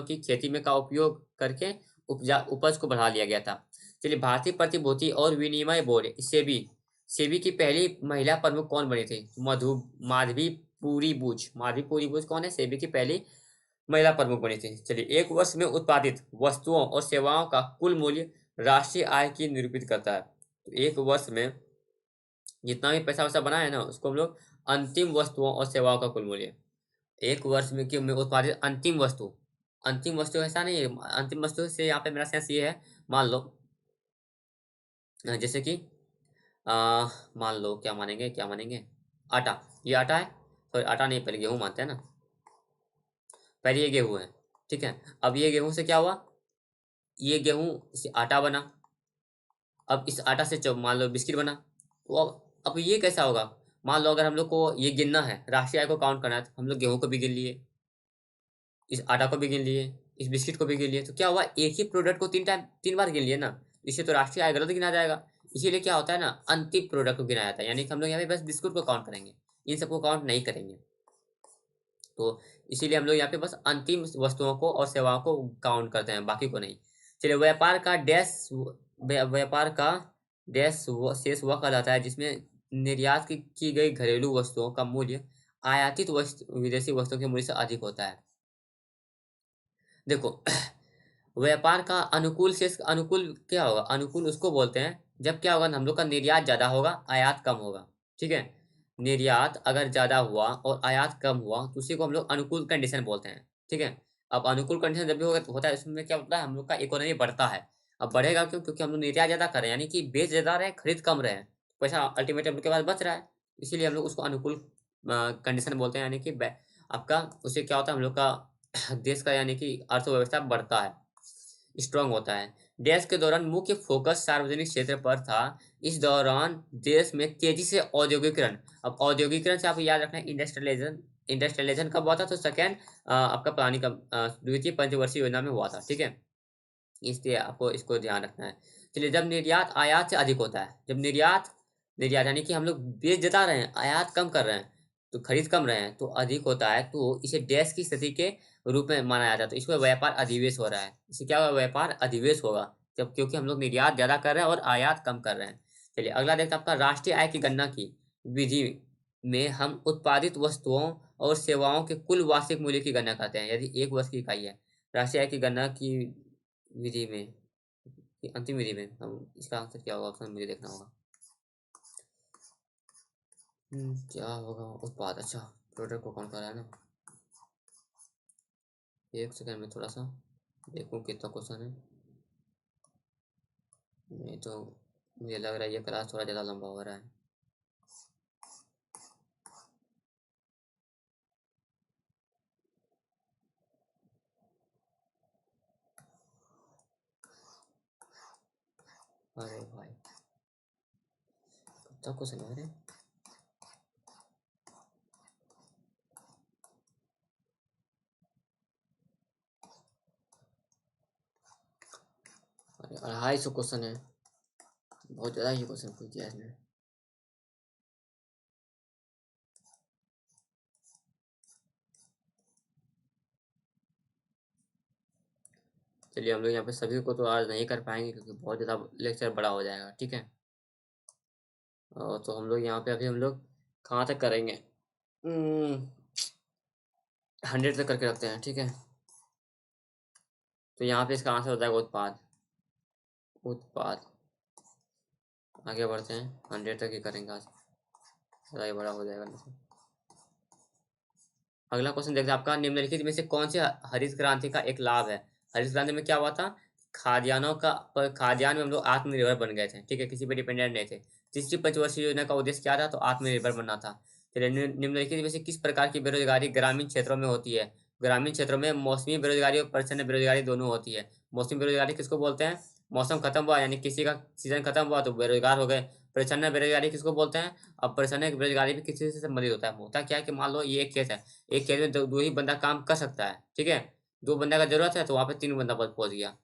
की खेती में का उपयोग करके उपज को बढ़ा लिया गया था। चलिए, भारतीय प्रतिभूति और विनिमय बोर्ड सेबी सेबी की पहली महिला प्रमुख कौन बनी थी? माधवी पूरी बूच कौन है? सेबी की पहली महिला प्रमुख बनी थी। चलिए, एक वर्ष में उत्पादित वस्तुओं और सेवाओं का कुल मूल्य राष्ट्रीय आय की निरूपित करता है। तो एक वर्ष में जितना भी पैसा वैसा बना है ना, उसको हम लोग अंतिम वस्तुओं और सेवाओं का कुल मूल्य। एक वर्ष में में उत्पादित अंतिम वस्तु ऐसा नहीं है, अंतिम वस्तु से यहाँ पे मेरा सेंस ये है, मान लो जैसे कि मान लो क्या मानेंगे, आटा। ये आटा है, सॉरी आटा नहीं, पहले गेहूं मानते हैं ना, पहले ये गेहूं है। ठीक है, अब ये गेहूं से क्या हुआ, ये गेहूं से आटा बना। अब इस आटा से मान लो बिस्किट बना। तो अब ये कैसा होगा, मान लो अगर हम लोग को ये गिनना है, राष्ट्रीय आय को काउंट करना है, तो हम लोग गेहूं को भी गिन लिए, इस आटा को भी गिन लिए, इस बिस्किट को भी गिन लिए। तो क्या हुआ, एक ही प्रोडक्ट को तीन बार गिन लिए ना, इससे तो राष्ट्रीय आय गलत गिना जाएगा। इसीलिए क्या होता है ना, अंतिम प्रोडक्ट को गिना जाता है, यानी कि हम लोग यहाँ पे बस बिस्कुट को काउंट करेंगे, इन सबको काउंट नहीं करेंगे। तो इसीलिए हम लोग यहाँ पे बस अंतिम वस्तुओं को और सेवाओं को काउंट करते हैं, बाकी को नहीं। चलिए, व्यापार का शेष वह कहलाता है जिसमें निर्यात की गई घरेलू वस्तुओं का मूल्य आयातित विदेशी वस्तुओं के मूल्य से अधिक होता है। देखो, व्यापार का अनुकूल क्या होगा, अनुकूल उसको बोलते हैं जब क्या होगा, हम लोग का निर्यात ज्यादा होगा, आयात कम होगा। ठीक है, निर्यात अगर ज्यादा हुआ और आयात कम हुआ तो उसी को हम लोग अनुकूल कंडीशन बोलते हैं। ठीक है, अब अनुकूल कंडीशन जब भी होता है, उसमें क्या होता है, हम लोग का इकोनॉमी बढ़ता है। अब बढ़ेगा क्यों, क्योंकि हम लोग निर्यात ज्यादा कर रहे हैं, यानी कि बेच ज्यादा रहे, खरीद कम रहे, पैसा अल्टीमेटली हम लोग के पास बच रहा है। इसीलिए हम लोग उसको अनुकूल कंडीशन बोलते हैं, यानी कि आपका उससे क्या होता है, हम लोग का देश का यानी कि अर्थव्यवस्था बढ़ता है, स्ट्रांग होता है। देश के दौरान मुख्य फोकस सार्वजनिक क्षेत्र पर था। इस दौरान देश में तेजी से औद्योगिकरण, अब औद्योगिकरण से आप याद रखना, इंडस्ट्रियलाइजेशन कब हुआ था, तो सेकेंड आपका प्लानिंग का द्वितीय पंचवर्षीय योजना में हुआ था। ठीक है, इसलिए आपको इसको ध्यान रखना है। चलिए, जब निर्यात आयात से अधिक होता है, जब निर्यात निर्यात यानी कि हम लोग बेच जता रहे हैं, आयात कम कर रहे हैं, तो खरीद कम रहे हैं, तो अधिक होता है, तो इसे डैश की स्थिति के रूप में माना जाता है। तो इसमें व्यापार अधिवेश हो रहा है, इससे क्या होगा, व्यापार अधिवेश होगा, जब क्योंकि हम लोग निर्यात ज्यादा कर रहे हैं और आयात कम कर रहे हैं। चलिए, अगला देखते हैं आपका राष्ट्रीय आय की गणना की विधि में हम उत्पादित वस्तुओं और सेवाओं के कुल वार्षिक मूल्य की गणना करते हैं, यदि एक वर्ष की इकाई है। राष्ट्रीय आय की गणना की विधि में, अंतिम विधि में हम इसका आंसर क्या होगा, ऑप्शन मुझे देखना होगा। क्या होगा, उत्पाद, अच्छा, प्रोडक्ट को कौन कर रहा है ना, एक सेकंड में थोड़ा सा देखूं कितना क्वेश्चन है। नहीं तो मुझे लग रहा है ये क्लास थोड़ा ज़्यादा लंबा हो रहा है। अरे भाई, कितना क्वेश्चन है, अरे अरे 250 क्वेश्चन है, बहुत ज़्यादा ही क्वेश्चन पूछ दिया इसने। चलिए, हम लोग यहाँ पे सभी को तो आज नहीं कर पाएंगे क्योंकि बहुत ज़्यादा लेक्चर बड़ा हो जाएगा। ठीक है, तो हम लोग यहाँ पे अभी हम लोग कहाँ तक करेंगे, 100 तक करके रखते हैं। ठीक है, तो यहाँ पे इसका आंसर हो जाएगा उत्पाद। उत्पाद, आगे बढ़ते हैं, 100 तक ही करेंगे आज, ज़्यादा ही बड़ा हो जाएगा नहीं तो। अगला क्वेश्चन देखते हैं आपका, निम्नलिखित में से कौन से हरित क्रांति का एक लाभ है। हरित क्रांति में क्या हुआ था, खाद्यान्न में हम लोग आत्मनिर्भर बन गए थे। ठीक है, किसी पे डिपेंडेंट नहीं थे। तीसरी पंचवर्षीय योजना का उद्देश्य क्या था, तो आत्मनिर्भर बनना था। चलिए, निम्नलिखित में से किस प्रकार की बेरोजगारी ग्रामीण क्षेत्रों में होती है। ग्रामीण क्षेत्रों में मौसमी बेरोजगारी और परिच्छन्न बेरोजगारी दोनों होती है। मौसमी बेरोजगारी किसको बोलते हैं, मौसम खत्म हुआ यानी किसी का सीजन खत्म हुआ तो बेरोजगार हो गए। परिच्छन्न बेरोजगारी किसको बोलते हैं, अब परिच्छन्न बेरोजगारी भी किसी से संबंधित होता है। होता क्या है कि मान लो ये एक केस है, एक खेत में दो ही बंदा काम कर सकता है। ठीक है, दो बंदा का जरूरत है तो वहां पे तीन बंदा पहुंच गया,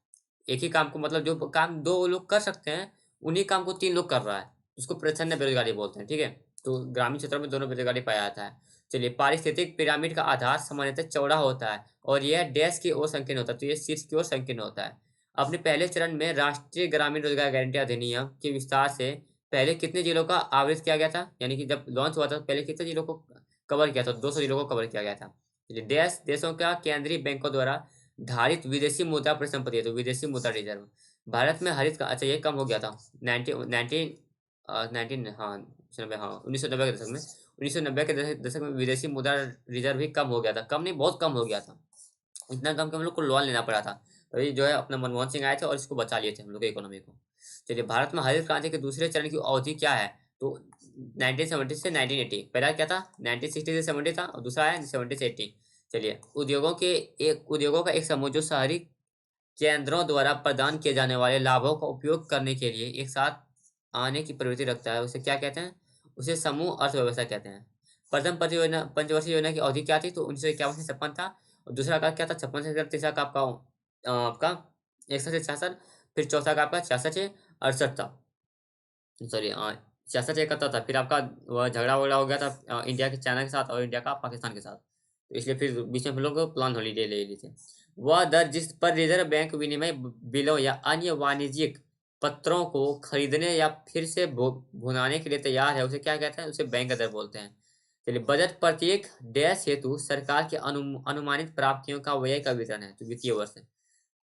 एक ही काम को मतलब जो काम दो लोग कर सकते हैं उन्हीं काम को तीन लोग कर रहा है, उसको प्रच्छन्न बेरोजगारी बोलते हैं। ठीक है, तो ग्रामीण क्षेत्रों में दोनों बेरोजगारी पाया जाता है। चलिए, पारिस्थितिक पिरामिड का आधार सामान्यतः चौड़ा होता है और यह डैश की ओर संकीर्ण होता है, तो ये शीर्ष की ओर संकीर्ण होता है। अपने पहले चरण में राष्ट्रीय ग्रामीण रोजगार गारंटी अधिनियम के विस्तार से पहले कितने जिलों का आवृत किया गया था, यानी कि जब लॉन्च हुआ था तो पहले कितने जिलों को कवर किया था? 200 जिलों को कवर किया गया था। चलिए, देश देशों का केंद्रीय बैंकों द्वारा धारित विदेशी मुद्रा परिसंपत्ति है, तो विदेशी मुद्रा रिजर्व भारत में हरित का, अच्छा ये कम हो गया था 19 हाँ 90 हाँ 1990 के दशक में, 1990 के दशक में विदेशी मुद्रा रिजर्व भी कम हो गया था, कम नहीं बहुत कम हो गया था, इतना कम कि हम लोग को लोन लेना पड़ा था। तो ये जो है अपना मनमोहन सिंह आए थे और इसको बचा लिए थे हम लोग के इकोनॉमी को। चलिए, भारत में हरित क्रांति के दूसरे चरण की अवधि क्या है? तो 1970 से 1980, पहला क्या था 1960 से 70 था और दूसरा है 70 से 80। चलिए, उद्योगों का एक समूह जो शहरी केंद्रों द्वारा प्रदान किए जाने वाले लाभों का उपयोग करने के लिए एक साथ आने की प्रवृत्ति रखता है, उसे क्या कहते हैं? उसे समूह अर्थव्यवस्था कहते हैं। प्रथम पंचवर्षीय योजना की अवधि क्या थी? तो 1951 से 56 था और दूसरा का क्या था 56 से, तीसरा का आपका 61 से 66, फिर चौथा का आपका 66 से 68 था, सॉरी 66 से 71 था, फिर आपका वह झगड़ा वगड़ा हो गया था इंडिया के चाइना के साथ और इंडिया का पाकिस्तान के साथ, तो इसलिए फिर बीच में हम लोग प्लान हॉलीडे ले ली थी। वह दर जिस पर रिजर्व बैंक विनिमय बिलों या अन्य वाणिज्यिक पत्रों को खरीदने या फिर से भुनाने के लिए तैयार है, उसे क्या कहते हैं? उसे बैंक दर बोलते हैं। चलिए, बजट प्रत्येक डैश हेतु सरकार के अनुमानित प्राप्तियों का व्यय का विवरण है, तो वित्तीय वर्ष है।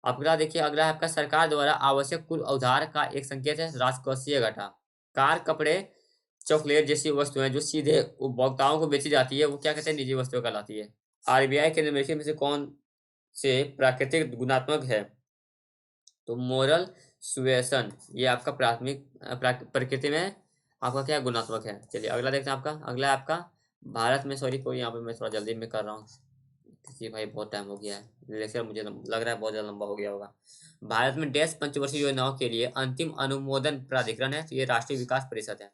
अगला देखिए, अगला है आपका सरकार द्वारा आवश्यक कुल उधार का एक संकेत है राजकोषीय घटा। कार, कपड़े, चॉकलेट जैसी वस्तुएं जो सीधे उपभोक्ताओं को बेची जाती है वो क्या कहते हैं? निजी वस्तुएं कहलाती है। आरबीआई के निम्नलिखित में से कौन से प्राकृतिक गुणात्मक है? तो मोरल सुएसन ये आपका प्राथमिक प्रकृति में आपका क्या गुणात्मक है। चलिए, अगला देखते हैं आपका, अगला है आपका भारत में, सॉरी कोई यहाँ पे मैं थोड़ा जल्दी में कर रहा हूँ क्योंकि भाई बहुत टाइम हो गया है लेक्चर, मुझे लग रहा है बहुत ज़्यादा लंबा हो गया होगा। भारत में डैश पंचवर्षीय योजनाओं के लिए अंतिम अनुमोदन प्राधिकरण है, तो ये राष्ट्रीय विकास परिषद है।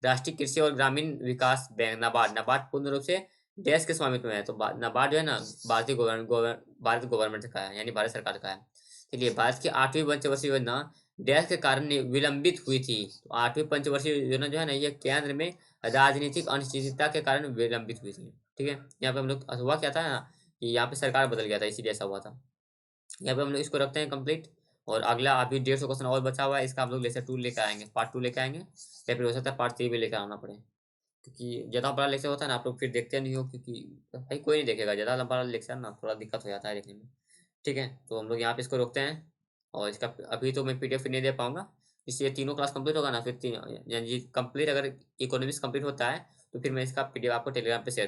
राष्ट्रीय कृषि और ग्रामीण विकास बैंक नाबार्ड, नाबार्ड पूर्ण रूप से डैश के स्वामित्व में है, तो नाबार्ड जो है ना भारत गवर्नमेंट का है, यानी भारत सरकार का है। चलिए, भारत की 8वीं पंचवर्षीय योजना डैश के कारण विलंबित हुई थी, तो 8वीं पंचवर्षीय योजना जो है ना ये केंद्र में राजनीतिक अनिश्चितता के कारण विलंबित हुई थी। ठीक है, यहाँ पे हम लोग हुआ क्या था ना कि यहाँ पे सरकार बदल गया था, इसीलिए ऐसा हुआ था। यहाँ पे हम लोग इसको रखते हैं कंप्लीट, और अगला अभी 150 क्वेश्चन और बचा हुआ है, इसका हम लोग लेक्चर 2 लेकर आएंगे, पार्ट 2 लेकर आएंगे, या फिर हो सकता है पार्ट 3 भी लेकर आना पड़े, क्योंकि ज़्यादा बड़ा लेक्चर होता है ना आप लोग फिर देखते नहीं हो, क्योंकि भाई कोई नहीं देखेगा ज़्यादा लंबा लेक्चर ना, थोड़ा दिक्कत हो जाता है देखने में। ठीक है, तो हम लोग यहाँ पे इसको रोकते हैं, और इसका अभी तो मैं पीडीएफ नहीं दे पाऊंगा, इसलिए तीनों क्लास कंप्लीट होगा ना, फिर तीन यानी कंप्लीट अगर इकोनॉमिक्स कंप्लीट होता है तो फिर मैं इसका पीडीएफ आपको टेलीग्राम पे शेयर